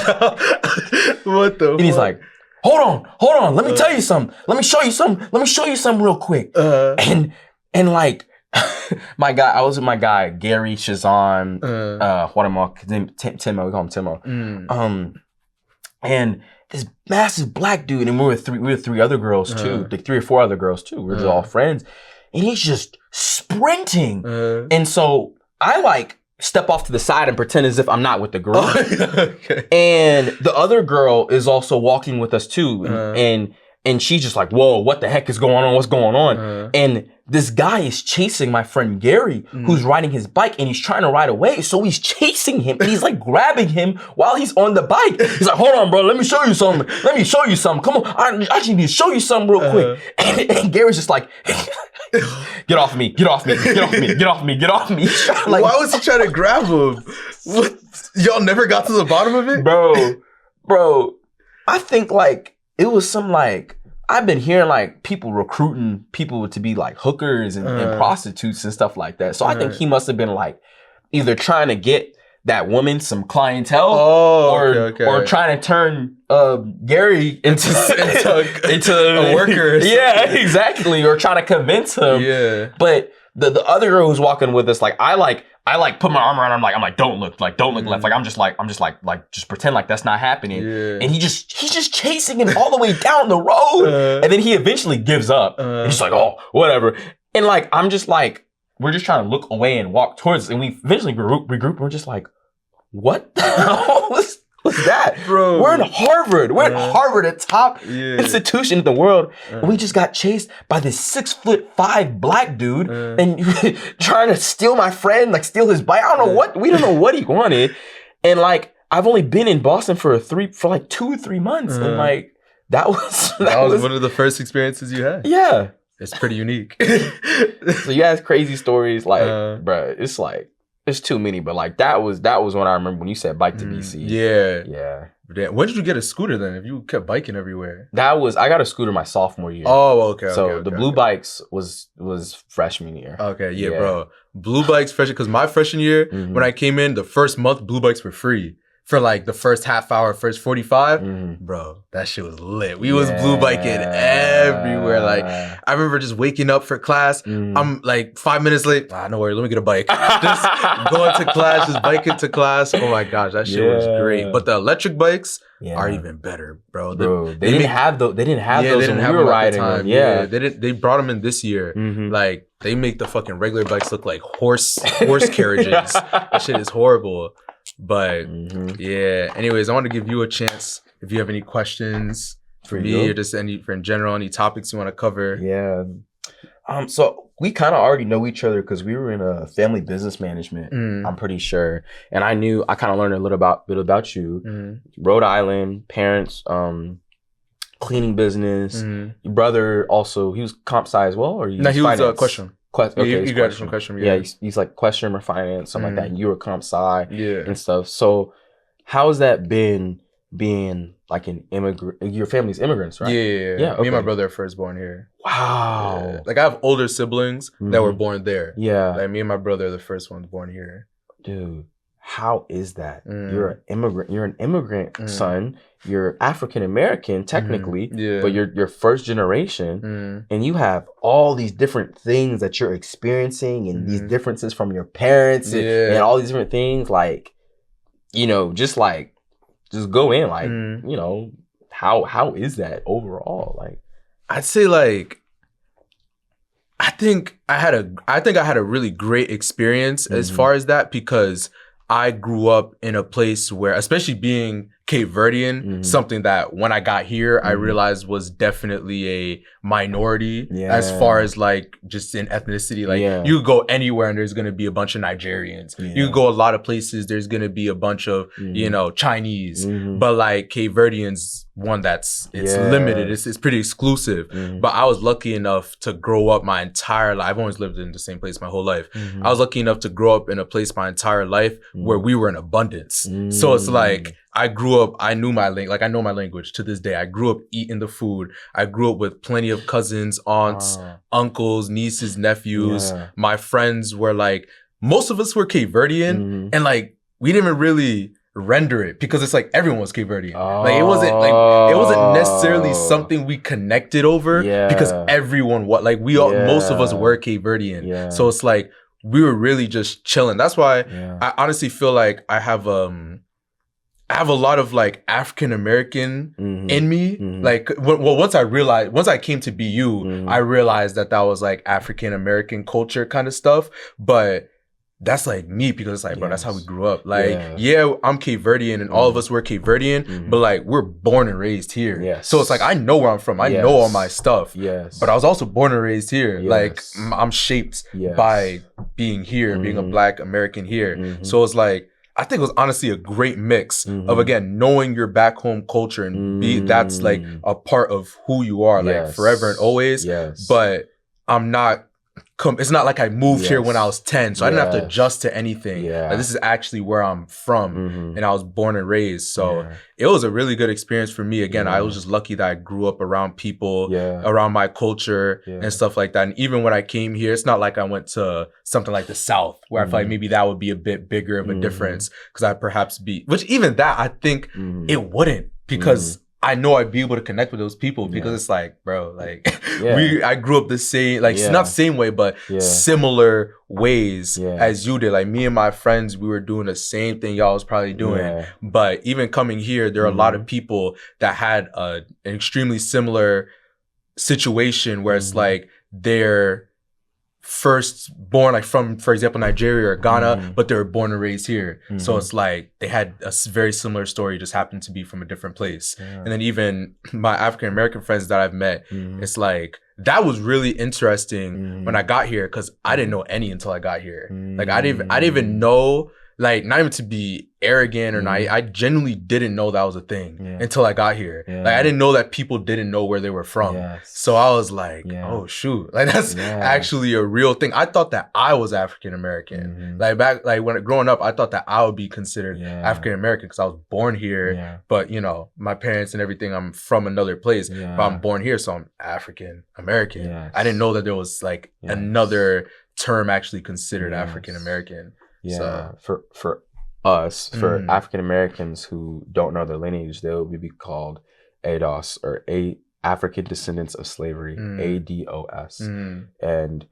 What the? And he's like, hold on, let me tell you something. Let me show you something real quick. And like, I was with my guy, Gary, Shazan, Timo, we call him Timo. And this massive black dude, and we were three other girls too, like 3 or 4 other girls too. We're just all friends. And he's just sprinting. And so I like step off to the side and pretend as if I'm not with the group. Okay. And the other girl is also walking with us too. And she's just like, whoa, what the heck is going on? What's going on? And this guy is chasing my friend Gary, who's riding his bike, and he's trying to ride away. So he's chasing him, and he's like grabbing him while he's on the bike. He's like, hold on, bro, let me show you something. Come on, I actually need to show you something real quick. And Gary's just like, get off me. Like, why was he trying to grab him? What? Y'all never got to the bottom of it? Bro, I think like it was some like, I've been hearing like people recruiting people to be like hookers and prostitutes and stuff like that. So I think he must have been like either trying to get that woman some clientele or trying to turn Gary into a worker. Yeah, exactly. Or trying to convince him. Yeah. But the other girl who's walking with us, like I put my arm around her. I'm like, don't look left. Like I'm just like, just pretend like that's not happening. Yeah. And he's just chasing him all the way down the road. And then he eventually gives up. And he's like, oh, whatever. And like, I'm just like, we're just trying to look away and walk towards, and we eventually regroup. And we're just like, what the hell was that? Bro. We're in Harvard. We're at Harvard, a top institution in the world. And we just got chased by this 6'5" black dude and trying to steal my friend, like steal his bike. I don't know what, we don't know what he wanted. And like, I've only been in Boston for like 2 or 3 months. And like, that was one of the first experiences you had. Yeah. It's pretty unique. So you have crazy stories, like, bruh, it's like, there's too many, but like that was when I remember when you said bike to BC. Yeah. Damn. When did you get a scooter then? If you kept biking everywhere, I got a scooter my sophomore year. Oh, okay. So the blue bikes was freshman year. Okay, yeah, bro. Blue bikes freshman, because my freshman year when I came in, the first month blue bikes were free. For like the first half hour, first 45, bro, that shit was lit. We was blue biking everywhere. Like, I remember just waking up for class. I'm like 5 minutes late. No worry, let me get a bike. Just going to class, just biking to class. Oh my gosh, that shit was great. But the electric bikes are even better, bro. They didn't have those when we were riding them. Yeah, they brought them in this year. Like, they make the fucking regular bikes look like horse carriages. That shit is horrible. But yeah, anyways, I want to give you a chance if you have any questions for me or just in general, any topics you want to cover. Yeah. So we kind of already know each other because we were in a family business management, I'm pretty sure. And I kind of learned a little bit about you. Rhode Island, parents, cleaning business. Your brother also, he was comp sci as well? Or no, he was question. Okay, you got it from question. Yeah, he's like question or finance, something like that. And you were comp sci and stuff. So how's that been being like an immigrant? Your family's immigrants, right? Yeah. Okay. Me and my brother are first born here. Wow. Yeah. Like, I have older siblings that were born there. Yeah. Like, me and my brother are the first ones born here. Dude, how is that? You're an immigrant. You're an immigrant son. You're African American technically, but you're first generation, and you have all these different things that you're experiencing, and these differences from your parents, and all these different things. Like, you know, just go in, like, you know, how is that overall? Like, I'd say like, I think I had a really great experience as far as that, because I grew up in a place where, especially being Cape Verdean, something that when I got here, I realized was definitely a minority as far as like just in ethnicity. Like, you could go anywhere and there's going to be a bunch of Nigerians. You could go a lot of places, there's going to be a bunch of, you know, Chinese. But like, Cape Verdean's one it's limited. It's pretty exclusive. But I was lucky enough to grow up my entire life. I've always lived in the same place my whole life. I was lucky enough to grow up in a place my entire life where we were in abundance. So it's like, I grew up, I knew my language, like I know my language to this day. I grew up eating the food. I grew up with plenty of cousins, aunts, uncles, nieces, nephews. Yeah. My friends were like, most of us were Cape Verdean, and like we didn't even really render it because it's like everyone was Cape Verdean. Like it wasn't necessarily something we connected over because everyone was most of us were Cape Verdean. Yeah. So it's like we were really just chilling. That's why I honestly feel like I have a lot of like African American in me. Like once I came to BU, I realized that was like African American culture kind of stuff. But that's like me because it's like, bro, that's how we grew up. Like, I'm Cape Verdean and all of us were Cape Verdean, but like we're born and raised here. Yes. So it's like, I know where I'm from. I know all my stuff. Yes. But I was also born and raised here. Yes. Like I'm shaped by being here, being a Black American here. So it's like, I think it was honestly a great mix of, again, knowing your back home culture and that's like a part of who you are, like forever and always. Yes. But I'm not, it's not like I moved here when I was 10, so I didn't have to adjust to anything. Like, this is actually where I'm from and I was born and raised. So it was a really good experience for me. Again, I was just lucky that I grew up around people, around my culture and stuff like that. And even when I came here, it's not like I went to something like the South where I feel like maybe that would be a bit bigger of a difference because I'd perhaps be, which even that I think it wouldn't, because I know I'd be able to connect with those people because it's like, bro, like I grew up the same, like not same way, but similar ways as you did. Like me and my friends, we were doing the same thing y'all was probably doing. But even coming here, there are a lot of people that had an extremely similar situation where it's like they're first born like from, for example, Nigeria or Ghana, but they were born and raised here. So it's like they had a very similar story, just happened to be from a different place. And then even my African American friends that I've met, it's like that was really interesting when I got here because I didn't know any until I got here. Like I didn't even know, like, not even to be arrogant or not, I genuinely didn't know that was a thing until I got here. Like I didn't know that people didn't know where they were from. So I was like, oh shoot, like that's actually a real thing. I thought that I was African American. Like back, like when growing up, I thought that I would be considered African American because I was born here. But you know, my parents and everything, I'm from another place, but I'm born here, so I'm African American. I didn't know that there was like another term actually considered African American. So for us, for African Americans who don't know their lineage, they will be called ADOS, or African Descendants of Slavery, ADOS. And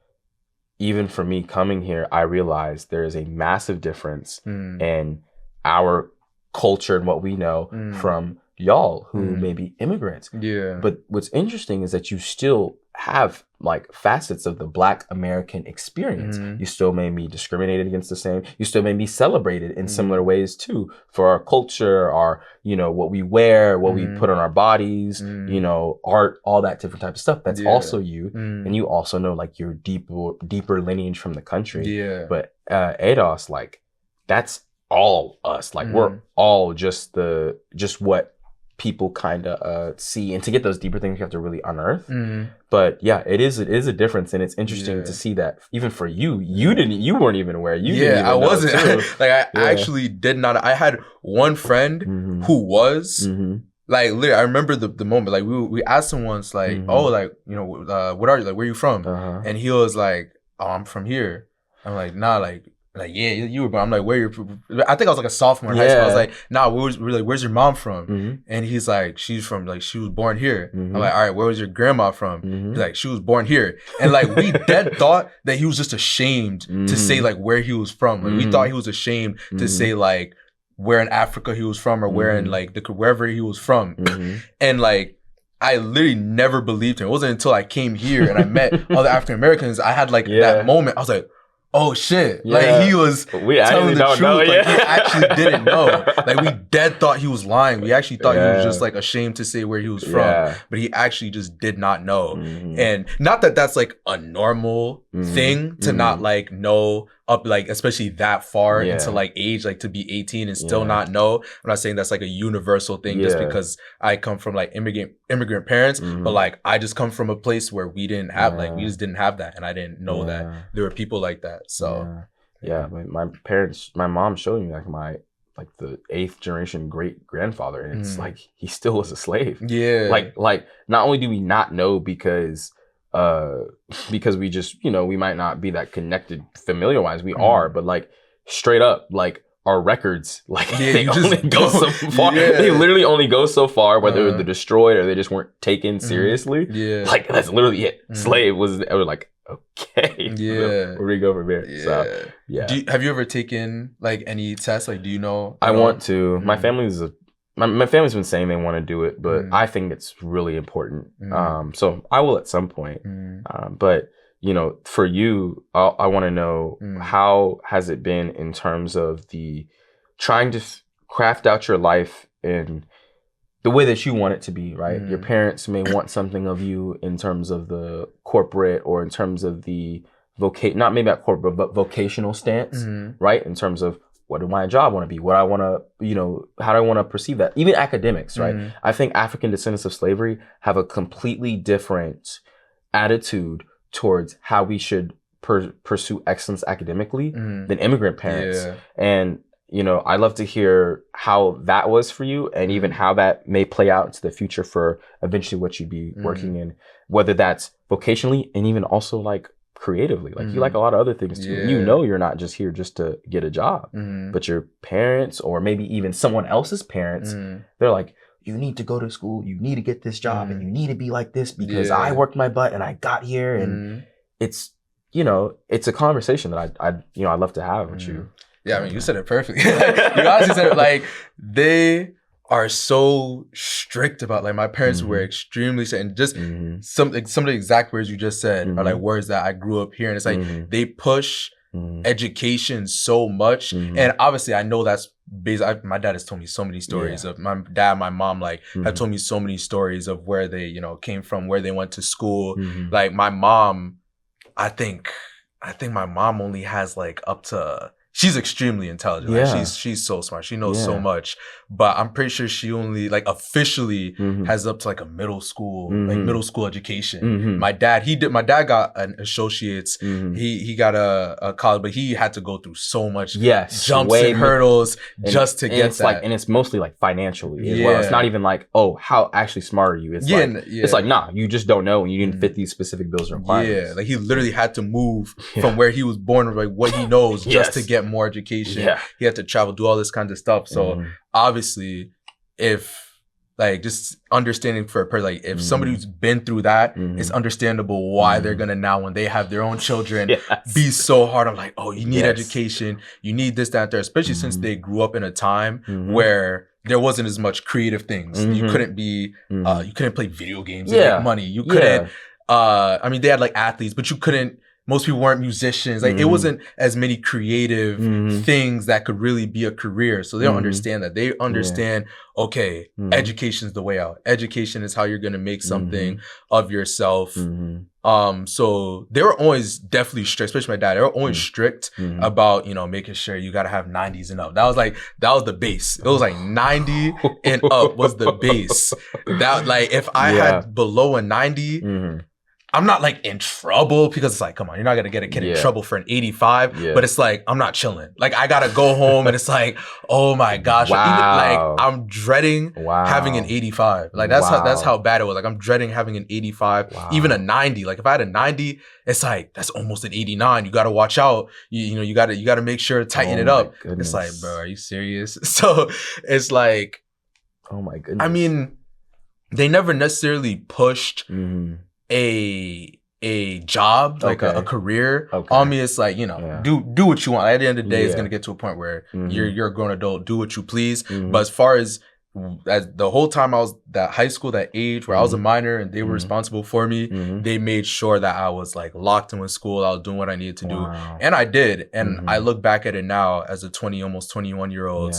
even for me coming here, I realized there is a massive difference in our culture and what we know from y'all who may be immigrants. But what's interesting is that you still have like facets of the Black American experience. You still may be discriminated against the same. You still may be celebrated in similar ways too, for our culture, our, you know, what we wear, what we put on our bodies, you know, art, all that different type of stuff. That's also you. And you also know like your deeper lineage from the country. But ADOS, like that's all us. Like we're all just what people kind of see, and to get those deeper things you have to really unearth. But yeah, it is a difference, and it's interesting to see that even for you weren't even aware. I wasn't. Like I actually did not. I had one friend who was like, literally, I remember the moment. Like we asked him once, like, oh, like, you know, what are you, like, where are you from? And he was like, oh, I'm from here. I'm like, nah, like yeah, you were born. I'm like, where you're? I think I was like a sophomore in high school. I was like, nah, where's your mom from? And he's like, she's from, like, she was born here. I'm like, all right, where was your grandma from? He's like, she was born here. And like we dead thought that he was just ashamed to say like where he was from. Like we thought he was ashamed to say like where in Africa he was from or where in like wherever he was from. And like I literally never believed him. It wasn't until I came here and I met other African Americans, I had like that moment. I was like, oh shit! Like he was telling the truth. Like he actually didn't know. Like we dead thought he was lying. We actually thought he was just like ashamed to say where he was from, but he actually just did not know. And not that that's like a normal thing to not like know up, like especially that far into like age, like to be 18 and still not know. I'm not saying that's like a universal thing just because I come from like immigrant parents, but like I just come from a place where we didn't have like, we just didn't have that, and I didn't know that there were people like that. So my mom showed me like my like the 8th generation great grandfather, and it's like he still was a slave. Yeah. Like not only do we not know because we just, you know, we might not be that connected familiar wise, we are, but like straight up, like our records, like they only go so far. Yeah. They literally only go so far, whether they're destroyed or they just weren't taken seriously. Yeah. Like that's literally it. Slave was like, okay. Yeah. Where do we go from here? Yeah. So, yeah. Have you ever taken like any tests? Like, do you know? I want to. My family's my family's been saying they want to do it, but I think it's really important. So I will at some point. But you know, for you, I want to know how has it been in terms of the trying to craft out your life in the way that you want it to be, right? Your parents may want something of you in terms of the corporate or in terms of the not maybe not corporate, but vocational stance, right? In terms of what do my job want to be? What I want to, you know, how do I want to perceive that? Even academics, right? I think African descendants of slavery have a completely different attitude towards how we should pursue excellence academically than immigrant parents. Yeah. And, you know, I'd love to hear how that was for you and even how that may play out into the future for eventually what you'd be working in, whether that's vocationally and even also like creatively. Like you like a lot of other things too. Yeah. You know, you're not just here just to get a job, but your parents or maybe even someone else's parents, they're like, you need to go to school, you need to get this job, and you need to be like this because I worked my butt and I got here. And it's, you know, it's a conversation that I'd love to have with you. Yeah, I mean, you said it perfectly. You honestly said it, like, they are so strict about, like, my parents were extremely strict, and just some of the exact words you just said are like words that I grew up hearing. It's like they push education so much, and obviously I know that's based. My dad has told me so many stories of my dad, my mom, like have told me so many stories of where they, you know, came from, where they went to school. Like my mom, I think my mom only has like up to. She's extremely intelligent. Yeah. Like she's so smart. She knows so much. But I'm pretty sure she only like officially has up to like a middle school education. My dad got an associate's. He got a college, but he had to go through so much jumps and hurdles just to get that. Like, and it's mostly like financially as well. It's not even like, oh, how actually smart are you? It's it's like, nah, you just don't know and you didn't fit these specific bills and requirements. Yeah, like he literally had to move from where he was born, like what he knows, just to get more education. He had to travel, do all this kind of stuff. So obviously, if like just understanding for a person, like if somebody who's been through that, it's understandable why they're gonna now, when they have their own children, be so hard. I'm like, oh, you need education, you need this, that, there. Especially since they grew up in a time where there wasn't as much creative things. You couldn't be, you couldn't play video games and make money. You couldn't. I mean, they had like athletes, but you couldn't. Most people weren't musicians. Like it wasn't as many creative things that could really be a career. So they don't understand that. They understand, okay, education is the way out. Education is how you're going to make something of yourself. So they were always definitely strict, especially my dad. They were always strict about, you know, making sure you got to have 90s and up. That was the base. It was like 90 and up was the base. That like, if I had below a 90, I'm not like in trouble because it's like, come on, you're not gonna get a kid in trouble for an 85, but it's like, I'm not chilling. Like I gotta go home and it's like, oh my gosh. Even, like I'm dreading having an 85. Like that's how bad it was. Like I'm dreading having an 85, even a 90. Like if I had a 90, it's like, that's almost an 89. You gotta watch out. You know, you gotta make sure to tighten it up. Goodness. It's like, bro, are you serious? So it's like, oh my goodness. I mean, they never necessarily pushed a job, like a career on me. It's like, you know, do what you want. At the end of the day, it's gonna get to a point where you're a grown adult, do what you please. But as far as the whole time I was that high school, that age where I was a minor and they were responsible for me, they made sure that I was like locked in with school. I was doing what I needed to do, and I did. And I look back at it now as a almost 21-year-old.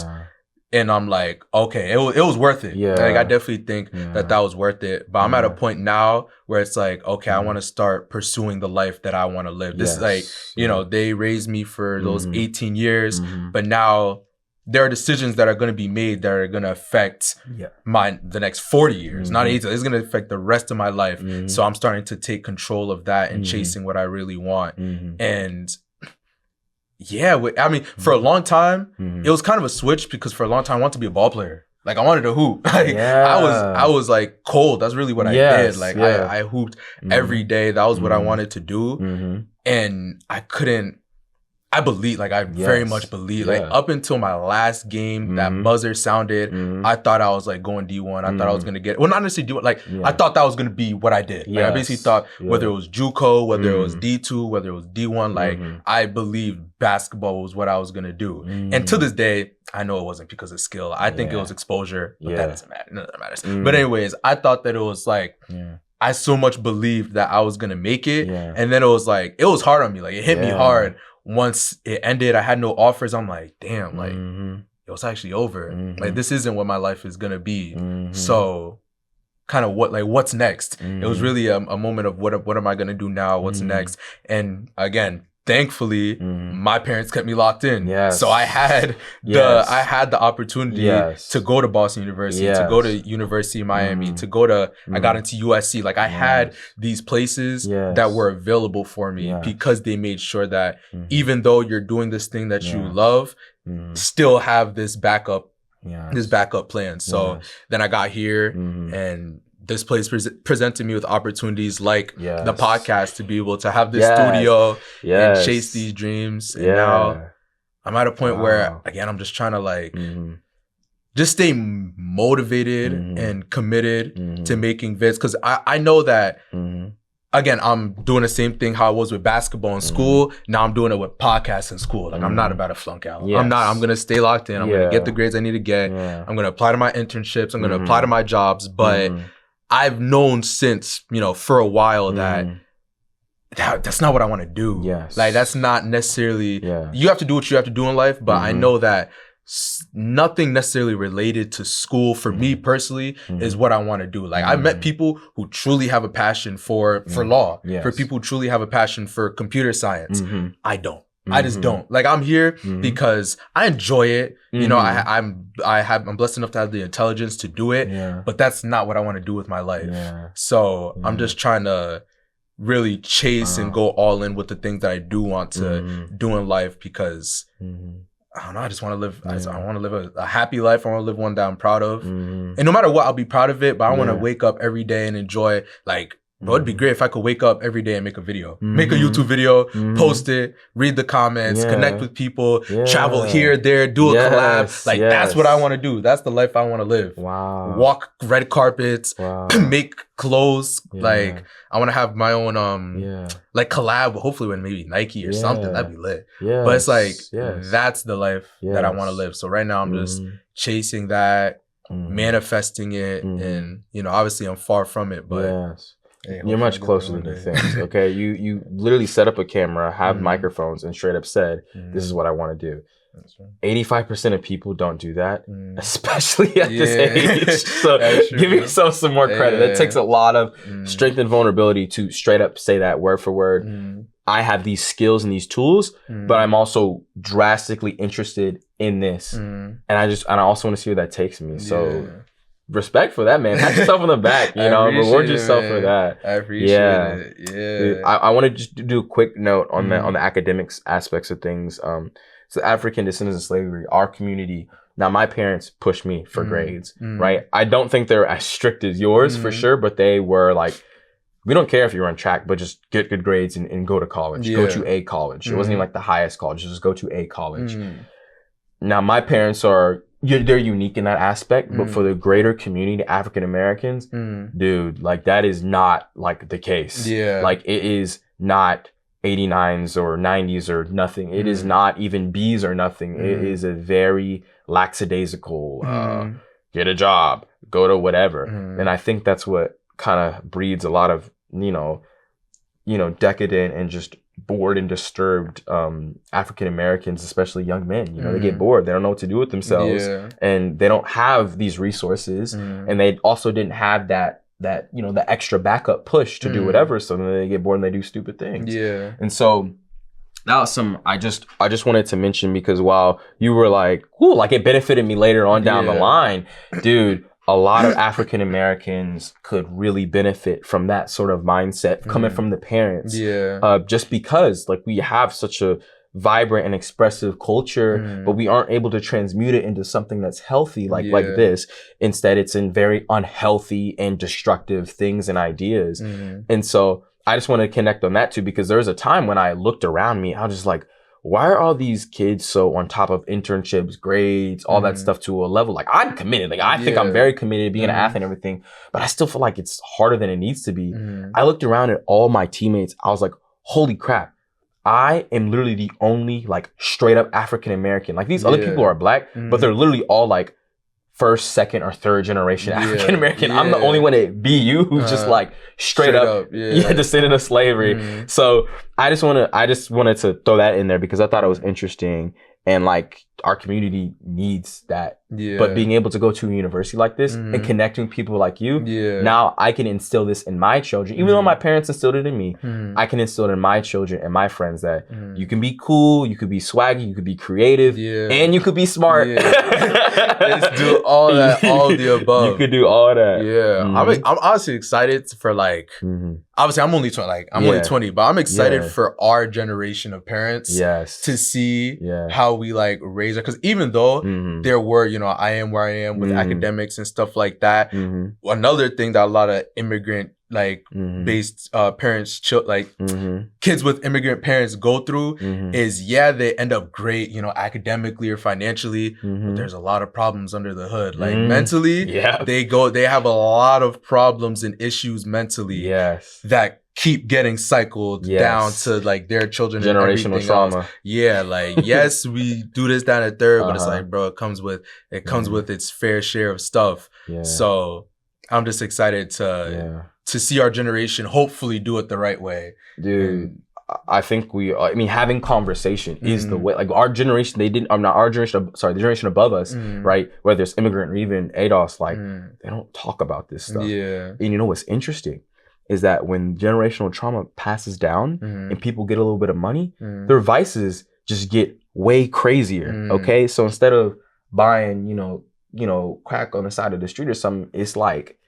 And I'm like, okay, it was worth it. Yeah. Like I definitely think that was worth it. But I'm at a point now where it's like, okay, I want to start pursuing the life that I want to live. This is like, you know, they raised me for those 18 years, but now there are decisions that are going to be made that are going to affect the next 40 years, not 18. It's going to affect the rest of my life. So I'm starting to take control of that and chasing what I really want. And Yeah, I mean, for a long time, it was kind of a switch because for a long time I wanted to be a ball player. Like I wanted to hoop. Like I was like cold. That's really what I did. Like I hooped every day. That was what I wanted to do. And I couldn't. I believe, like I very much believe, like up until my last game, that buzzer sounded. I thought I was like going D1. I thought I was gonna get, well, not necessarily D1. Like I thought that was gonna be what I did. Like I basically thought whether it was JUCO, whether it was D2, whether it was D1, like I believed basketball was what I was gonna do. And to this day, I know it wasn't because of skill. I think it was exposure, but that doesn't matter. None of that matters. But anyways, I thought that it was like. I so much believed that I was gonna make it, and then it was like it was hard on me. Like it hit me hard. Once it ended, I had no offers. I'm like, damn, like it was actually over. Like this isn't what my life is gonna be. So, kind of what's next? It was really a moment of what am I gonna do now? What's next? And again, thankfully, my parents kept me locked in. So I had the opportunity to go to Boston University, to go to University of Miami, to go to I got into USC. Like I had these places that were available for me because they made sure that even though you're doing this thing that you love, still have this backup plan. So then I got here and this place presented me with opportunities like the podcast to be able to have this studio and chase these dreams. And now I'm at a point where, again, I'm just trying to like just stay motivated and committed to making vids. Because I know that, again, I'm doing the same thing how I was with basketball in school. Now I'm doing it with podcasts in school. Like I'm not about to flunk out. I'm going to stay locked in. I'm going to get the grades I need to get. I'm going to apply to my internships. I'm going to apply to my jobs. But I've known since, for a while that that's not what I want to do. Like that's not necessarily, you have to do what you have to do in life, but I know that nothing necessarily related to school for me personally is what I want to do. Like I've met people who truly have a passion for law, for people who truly have a passion for computer science. I don't. I just don't. Like I'm here because I enjoy it. I'm blessed enough to have the intelligence to do it, but that's not what I want to do with my life. So I'm just trying to really chase and go all in with the things that I do want to do in life because I don't know, I just want to live, I want to live a happy life. I want to live one that I'm proud of. And no matter what, I'll be proud of it, but I want to wake up every day and enjoy like, bro, it'd be great if I could wake up every day and make a video, make a YouTube video, post it, read the comments, connect with people, travel here, there, do a collab. Like that's what I want to do. That's the life I want to live. Walk red carpets, make clothes. Like I want to have my own like collab, hopefully with maybe Nike or something. That'd be lit. But it's like that's the life that I want to live. So right now I'm just chasing that, manifesting it, and obviously I'm far from it, but. Hey, you're much closer than you think. Okay, you literally set up a camera, have microphones, and straight up said, "This is what I want to do." 85% of people don't do that, especially at this age. So give yourself some more credit. It takes a lot of strength and vulnerability to straight up say that word for word. I have these skills and these tools, but I'm also drastically interested in this, and I also want to see where that takes me. So. Respect for that, man. Pat yourself on the back, reward yourself for that. I appreciate it. Dude, I want to just do a quick note on the academics aspects of things. So African descendants of slavery, our community. Now, my parents pushed me for grades, right? I don't think they're as strict as yours for sure, but they were like, we don't care if you're on track, but just get good grades and go to college. Go to a college. It wasn't even like the highest college. Just go to a college. Now, my parents they're unique in that aspect, but for the greater community, African Americans, dude, like that is not like the case. Like it is not 89s or 90s or nothing. It is not even B's or nothing. It is a very lackadaisical, get a job, go to whatever. And I think that's what kind of breeds a lot of, decadent and just bored and disturbed African Americans, especially young men. They get bored. They don't know what to do with themselves, and they don't have these resources, and they also didn't have that the extra backup push to do whatever. So then they get bored and they do stupid things. And so that was I just wanted to mention, because while you were like, ooh, like it benefited me later on down the line, dude. A lot of African Americans could really benefit from that sort of mindset coming from the parents. Just because like we have such a vibrant and expressive culture, but we aren't able to transmute it into something that's healthy like this. Instead, it's in very unhealthy and destructive things and ideas. And so I just want to connect on that too, because there was a time when I looked around me, I was just like, why are all these kids so on top of internships, grades, all that stuff to a level? Like, I'm committed. Like, I think I'm very committed to being an athlete and everything, but I still feel like it's harder than it needs to be. I looked around at all my teammates. I was like, holy crap. I am literally the only like straight up African American. Like these other people are black, but they're literally all like first, second, or third generation African American. I'm the only one at BU who's just like straight up descendant of slavery. So I just wanted to throw that in there because I thought it was interesting, and like our community needs that. But being able to go to a university like this and connecting people like you, now I can instill this in my children. Even though my parents instilled it in me, I can instill it in my children and my friends that you can be cool, you could be swaggy, you could be creative, and you could be smart. Let's do all that, all of the above. You could do all that. I'm honestly excited for like, obviously I'm only 20, like I'm only 20, but I'm excited for our generation of parents to see how we like raise it. Because even though there were, you know, I am where I am with academics and stuff like that. Another thing that a lot of immigrant like based parents, kids with immigrant parents go through is they end up great, you know, academically or financially, but there's a lot of problems under the hood. Like mentally, they have a lot of problems and issues mentally that keep getting cycled down to like their children, generational and trauma. Else. Like yes, we do this, that, and a third, but it's like, bro, it comes with its fair share of stuff. So I'm just excited to see our generation hopefully do it the right way. Dude, I think having conversation is the way. Like our generation, the generation above us, right? Whether it's immigrant or even ADOS, like they don't talk about this stuff. And you know what's interesting is that when generational trauma passes down and people get a little bit of money, their vices just get way crazier. Okay, so instead of buying, you know, crack on the side of the street or something, it's like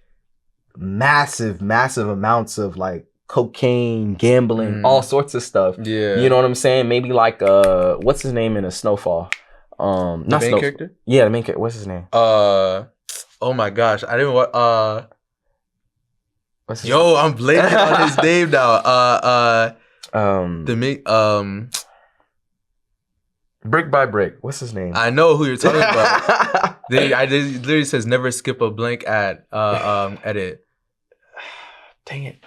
massive amounts of like cocaine, gambling, all sorts of stuff. You know what I'm saying? Maybe like what's his name in A Snowfall? The main character? Yeah, the main character. What's his name? Oh my gosh, I didn't want I'm blanking on his name now. Brick by Brick. What's his name? I know who you're talking about. It literally says never skip a blank at edit. Dang it.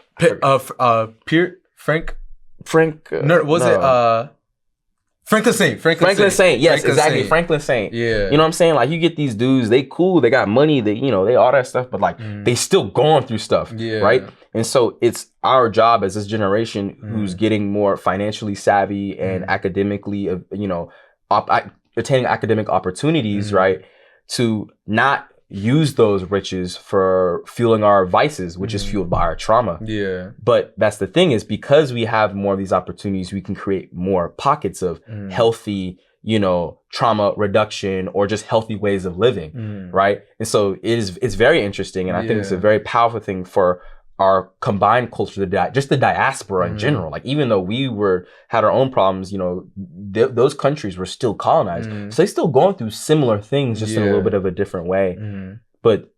Franklin Saint. Franklin Saint. Yes, exactly. Franklin Saint. Yeah. You know what I'm saying? Like you get these dudes, they cool, they got money, they all that stuff, but like they still going through stuff. Right? And so it's our job as this generation who's getting more financially savvy and academically, attaining academic opportunities, right? To not use those riches for fueling our vices, which is fueled by our trauma. But that's the thing, is because we have more of these opportunities, we can create more pockets of healthy, trauma reduction or just healthy ways of living, right? And so it's very interesting, and I think it's a very powerful thing for our combined culture, just the diaspora in general. Like even though we had our own problems, those countries were still colonized. So they're still going through similar things, just in a little bit of a different way. But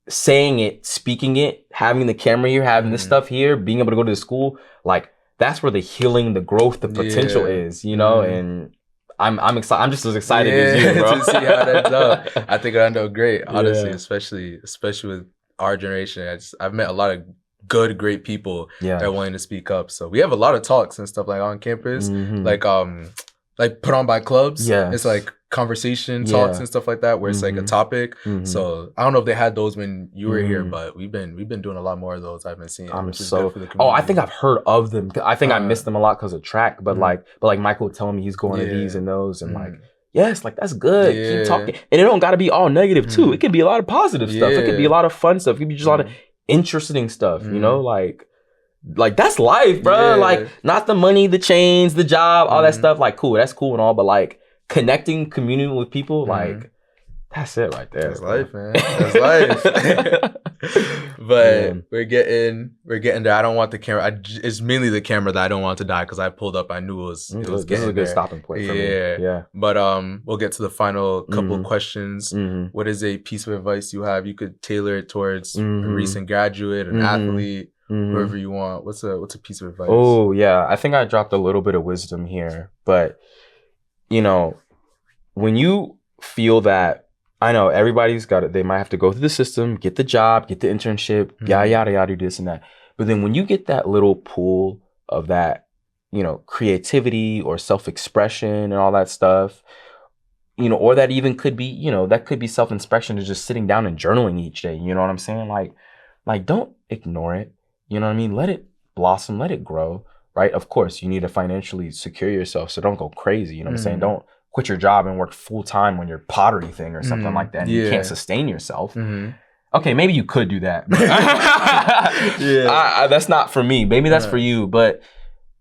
saying it, speaking it, having the camera here, having this stuff here, being able to go to the school, like that's where the healing, the growth, the potential is, and I'm excited. I'm just as excited as you, bro. To see how it ends up. I think it'll end up great, honestly, especially with our generation. I've met a lot of great people that are willing to speak up. So we have a lot of talks and stuff like on campus, like put on by clubs. It's like conversation talks and stuff like that, where it's like a topic. So I don't know if they had those when you were here, but we've been doing a lot more of those. I've been seeing. I think I've heard of them. I think I missed them a lot because of track, but like Michael telling me he's going to these and those, and like. Yes, like that's good. Keep talking. And it don't gotta be all negative too. It can be a lot of positive stuff. It could be a lot of fun stuff. It could be just a lot of interesting stuff, like that's life, bro. Like not the money, the chains, the job, all that stuff. Like cool, that's cool and all, but like connecting, communing with people, like That's it right there. That's life, man. That's life. But we're getting there. I don't want the camera. It's mainly the camera that I don't want to die because I pulled up. I knew it was this is a good stopping point for me. Yeah. But we'll get to the final couple questions. What is a piece of advice you have? You could tailor it towards a recent graduate, an athlete, whoever you want. What's a piece of advice? Oh yeah, I think I dropped a little bit of wisdom here, but you know, when you feel that. I know everybody's got it. They might have to go through the system, get the job, get the internship, yada, yada, yada, do this and that. But then when you get that little pool of that, you know, creativity or self-expression and all that stuff, you know, or that even could be, you know, that could be self-inspection to just sitting down and journaling each day. You know what I'm saying? Like don't ignore it. You know what I mean? Let it blossom, let it grow, right? Of course, you need to financially secure yourself. So don't go crazy. You know what I'm saying? Don't quit your job and work full time on your pottery thing or something like that. And you can't sustain yourself. Okay, maybe you could do that. That's not for me. Maybe that's for you. But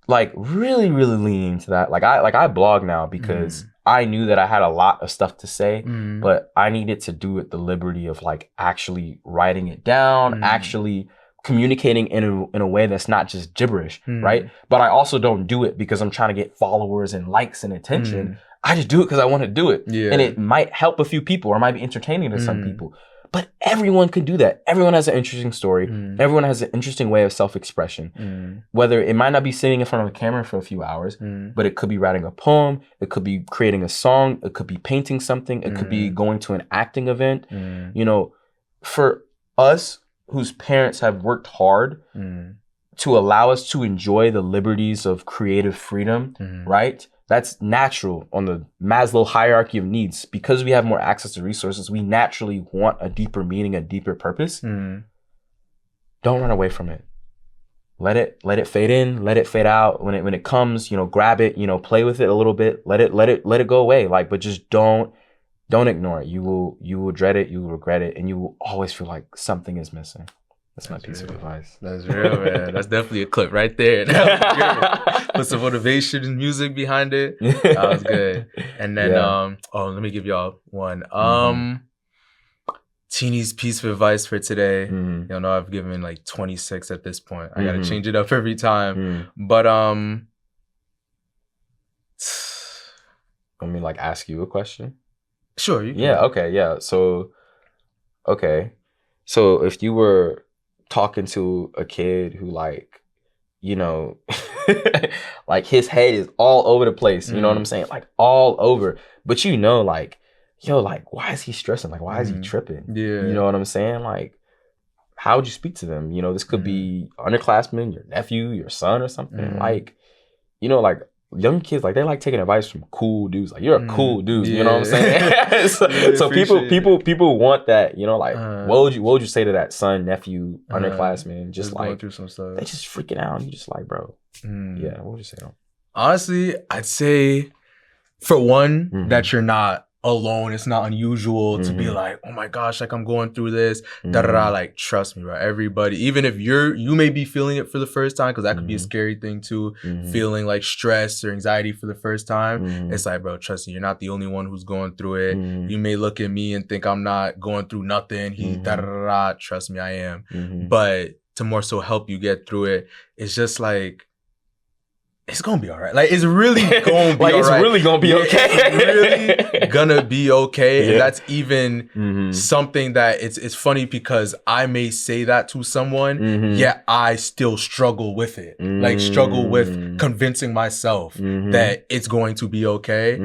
like really, really lean into that. Like I blog now because I knew that I had a lot of stuff to say, but I needed to do it the liberty of like actually writing it down, actually communicating in a way that's not just gibberish, right? But I also don't do it because I'm trying to get followers and likes and attention. I just do it because I want to do it. And it might help a few people or it might be entertaining to some people. But everyone can do that. Everyone has an interesting story. Everyone has an interesting way of self-expression. Whether it might not be sitting in front of a camera for a few hours, but it could be writing a poem. It could be creating a song. It could be painting something. It could be going to an acting event. You know, for us whose parents have worked hard to allow us to enjoy the liberties of creative freedom, right? That's natural on the Maslow hierarchy of needs. Because we have more access to resources, we naturally want a deeper meaning, a deeper purpose. Don't run away from it. Let it fade in, let it fade out. When it comes, you know, grab it, you know, play with it a little bit, let it go away. Like, but just don't ignore it. You will dread it, you will regret it, and you will always feel like something is missing. That's my piece of advice. That's real, man. That's definitely a clip right there. Put some motivation and music behind it. That was good. And then, let me give y'all one. Teeny's piece of advice for today. Y'all know I've given like 26 at this point. I gotta change it up every time. But let me like ask you a question. Sure. You can. Yeah. Okay. Yeah. So, okay. So if you were talking to a kid who like, you know, like his head is all over the place, you know what I'm saying? Like all over. But you know, like, yo, like, why is he stressing? Like, why is he tripping? You know what I'm saying? Like, how would you speak to them? You know, this could be underclassmen, your nephew, your son or something. Like, you know, like young kids, like they like taking advice from cool dudes. Like, you're a cool dude, you know what I'm saying? so people want that, you know, like what would you say to that son, nephew, underclassman, just like going through some stuff. They just freaking out. You just like, bro. Yeah, what would you say to them? Honestly, I'd say for one, that you're not alone. It's not unusual to be like, oh my gosh, like I'm going through this, like trust me, bro. Everybody, even if you may be feeling it for the first time, because that could be a scary thing too, feeling like stress or anxiety for the first time. It's like, bro, trust me, you're not the only one who's going through it. You may look at me and think I'm not going through nothing. Trust me, I am. But to more so help you get through it, it's just like, it's gonna be all right. Like, it's really gonna be like, all it's right. really gonna be okay. It's really gonna be okay. And that's even something that it's funny because I may say that to someone, yet I still struggle with it. Like, struggle with convincing myself that it's going to be okay.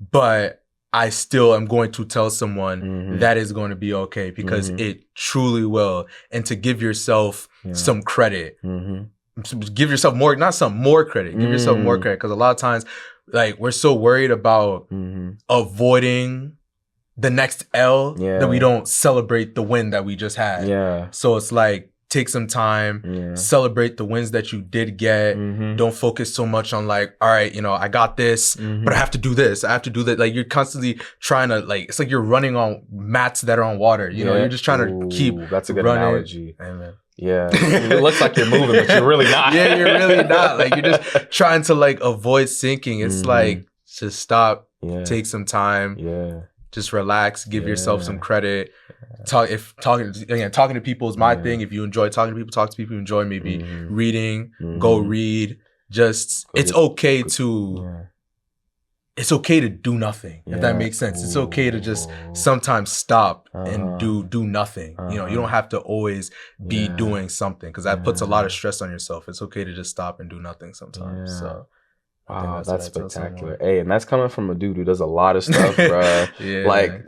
But I still am going to tell someone that is going to be okay because it truly will. And to give yourself some credit. Give yourself more, not some more credit. Give yourself more credit, because a lot of times, like, we're so worried about avoiding the next L that we don't celebrate the win that we just had. So it's like, take some time, celebrate the wins that you did get. Don't focus so much on like, all right, you know, I got this, but I have to do this. I have to do that. Like, you're constantly trying to, like, it's like you're running on mats that are on water. You know, you're just trying to keep that's a good running. analogy. Amen. Yeah, it looks like you're moving, but you're really not. Yeah, you're really not. Like, you're just trying to like avoid sinking. It's like, just stop, take some time, Just relax, give yourself some credit. Talking to people is my thing. If you enjoy talking to people, talk to people you enjoy. Maybe reading, go read. Just it's okay to do nothing, if that makes sense. It's okay to just sometimes stop and do nothing. You know, you don't have to always be doing something, because that puts a lot of stress on yourself. It's okay to just stop and do nothing sometimes. So wow, that's spectacular. Hey, and that's coming from a dude who does a lot of stuff, bro. Like,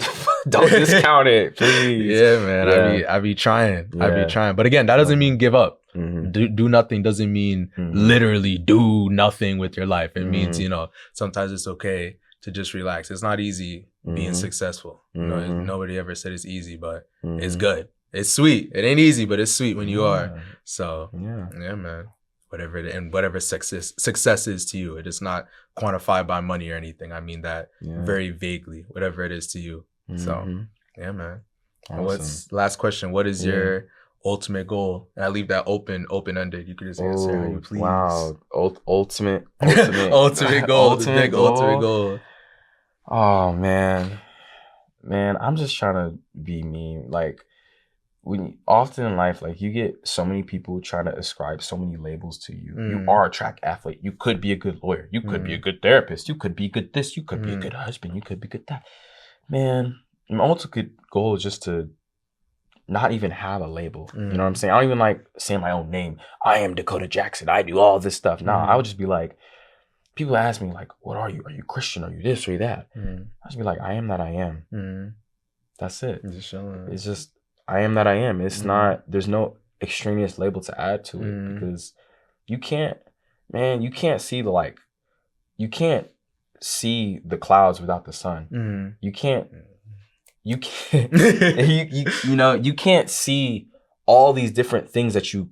don't discount it, please. Yeah, man. I be trying. I be trying. But again, that doesn't mean give up. Do nothing doesn't mean literally do nothing with your life. It means, you know, sometimes it's okay to just relax. It's not easy being successful. You know, nobody ever said it's easy, but it's good. It's sweet. It ain't easy, but it's sweet when you are. So yeah, man. Whatever success is to you. It is not quantified by money or anything. I mean that very vaguely, whatever it is to you. So yeah, man. Awesome. What's last question? What is your ultimate goal? And I leave that open-ended. You could just answer how you please. Wow. Ultimate ultimate goal. Ultimate goal. Oh man, I'm just trying to be me. Like, often in life, like, you get so many people trying to ascribe so many labels to you. You are a track athlete. You could be a good lawyer. You could be a good therapist. You could be good this. You could be a good husband. You could be good that. Man, my ultimate goal is just to not even have a label. You know what I'm saying? I don't even like saying my own name. I am Dakota Jackson. I do all this stuff. Nah, I would just be like, people ask me, like, what are you? Are you Christian? Are you this or that? I just be like, I am that I am. That's it. It's just, I am that I am. It's not, there's no extraneous label to add to it, because you can't see you can't see the clouds without the sun. You can't you can't see all these different things that you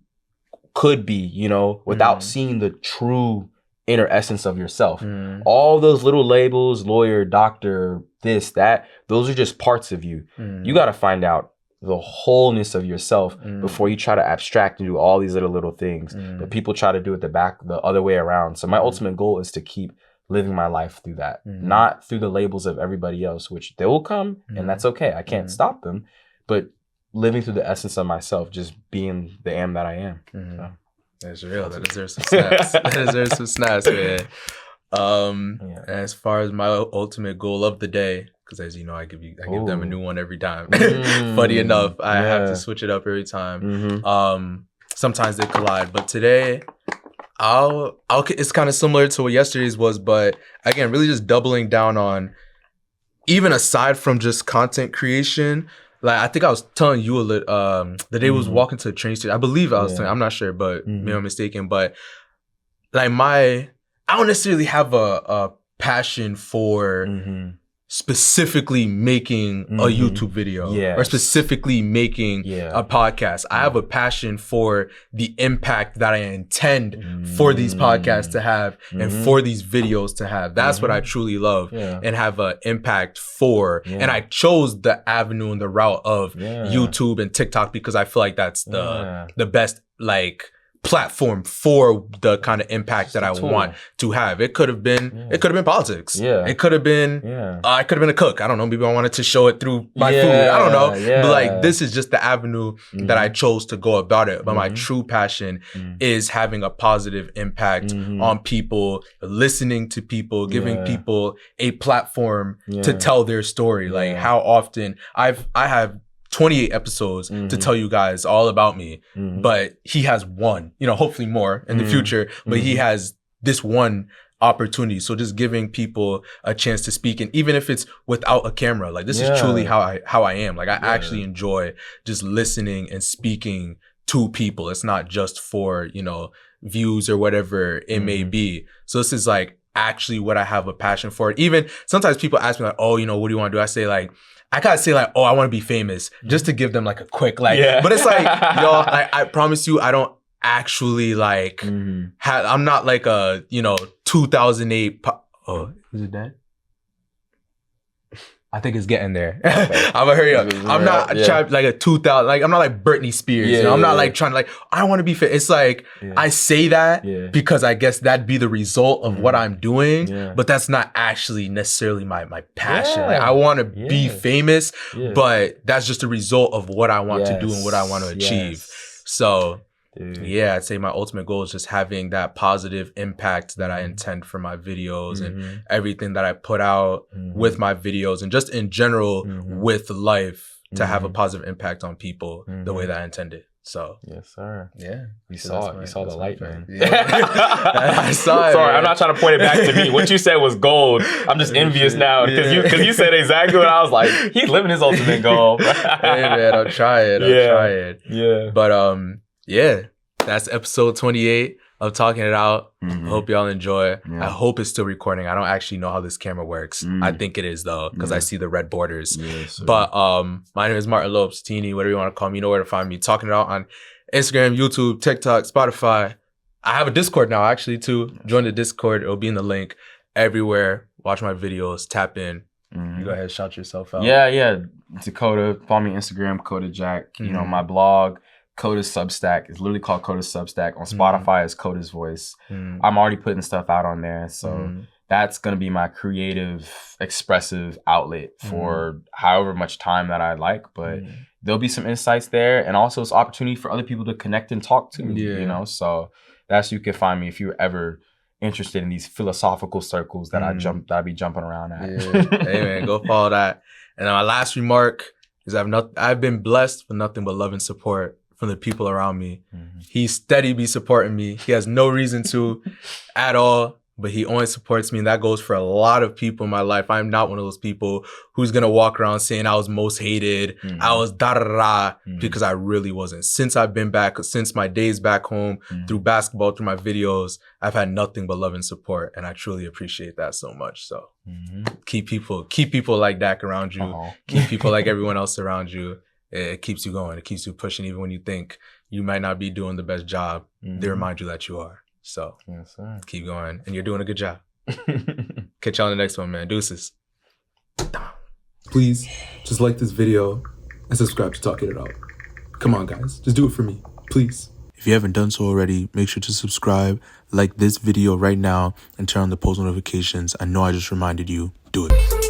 could be, you know, without seeing the true inner essence of yourself. All those little labels, lawyer, doctor, this, that, those are just parts of you. You got to find out the wholeness of yourself before you try to abstract and do all these little things. But people try to do it the other way around. So my ultimate goal is to keep living my life through that, not through the labels of everybody else, which they will come, and that's okay. I can't stop them, but living through the essence of myself, just being the am that I am. So. That's real. That deserves some snaps. That deserves some snaps, man. As far as my ultimate goal of the day, because as you know, I give them a new one every time. Funny enough, I have to switch it up every time. Sometimes they collide, but today, it's kind of similar to what yesterday's was, but again, really just doubling down on, even aside from just content creation. Like, I think I was telling you the day I was walking to the train station. I believe I was telling, I'm not sure, but maybe I'm mistaken. But like, I don't necessarily have a passion for specifically making a YouTube video or specifically making a podcast. I have a passion for the impact that I intend for these podcasts to have and for these videos to have. That's what I truly love and have an impact for. And I chose the avenue and the route of YouTube and TikTok because I feel like that's the best, like, platform for the kind of impact that I want to have. It could have been politics. It could have been I could have been a cook. I don't know. Maybe I wanted to show it through my food. I don't know. But like, this is just the avenue that I chose to go about it. But my true passion is having a positive impact on people, listening to people, giving people a platform to tell their story. Like, how often I have 28 episodes to tell you guys all about me, but he has one, you know, hopefully more in the future, but he has this one opportunity. So just giving people a chance to speak, and even if it's without a camera, like, this is truly how I am. Like, I actually enjoy just listening and speaking to people. It's not just for, you know, views or whatever it may be. So this is like actually what I have a passion for. Even sometimes people ask me like, oh, you know, what do you want to do? I gotta say like, oh, I want to be famous, just to give them like a quick, like, but it's like, y'all, I promise you, I don't actually like, I'm not like a, you know, 2008, oh, is it dead? I think it's getting there. I'm gonna hurry up. I'm not trying like a 2000. Like I'm not like Britney Spears. You know? I'm not like trying to like I want to be fit. It's like I say that because I guess that'd be the result of what I'm doing, but that's not actually necessarily my passion. Like I want to be famous, but that's just a result of what I want to do and what I want to achieve. So. Yeah, I'd say my ultimate goal is just having that positive impact that I intend for my videos and everything that I put out with my videos and just in general with life to have a positive impact on people the way that I intended. So yes, sir. Yeah, you saw the light, man. Yeah. I saw it. Sorry, man. I'm not trying to point it back to me. What you said was gold. I'm just envious now because you said exactly what I was like. He's living his ultimate goal. Hey man, I'll try it. Yeah. But yeah, that's episode 28 of Talking It Out. I hope y'all enjoy. I hope it's still recording. I don't actually know how this camera works. I think it is though, because I see the red borders. But my name is Martin Lopes, Teeny, whatever you want to call me. You know where to find me. Talking It Out on Instagram, YouTube, TikTok, Spotify. I have a Discord now actually too. Join the Discord. It'll be in the link everywhere. Watch my videos. Tap in. You go ahead, shout yourself out. Yeah. Dakota. Follow me on Instagram, Coda Jack. You know, my blog, Coda's Substack. It's literally called Coda's Substack. On Spotify, it's Coda's Voice. I'm already putting stuff out on there. So that's going to be my creative, expressive outlet for however much time that I like. But there'll be some insights there. And also it's opportunity for other people to connect and talk to me, you know? So that's, you can find me if you're ever interested in these philosophical circles that I be jumping around at. Hey man, go follow that. And my last remark is I've been blessed with nothing but love and support from the people around me. He steady be supporting me. He has no reason to at all, but he only supports me. And that goes for a lot of people in my life. I'm not one of those people who's going to walk around saying I was most hated. I was da-da-da-da, because I really wasn't. Since I've been back, since my days back home, through basketball, through my videos, I've had nothing but love and support. And I truly appreciate that so much. So keep people like Dak around you. Keep people like everyone else around you. It keeps you going. It keeps you pushing even when you think you might not be doing the best job. They remind you that you are. So keep going. And you're doing a good job. Catch y'all on the next one, man. Deuces. Please, just like this video and subscribe to Talkin' It Out. Come on, guys. Just do it for me. Please. If you haven't done so already, make sure to subscribe, like this video right now, and turn on the post notifications. I know I just reminded you. Do it.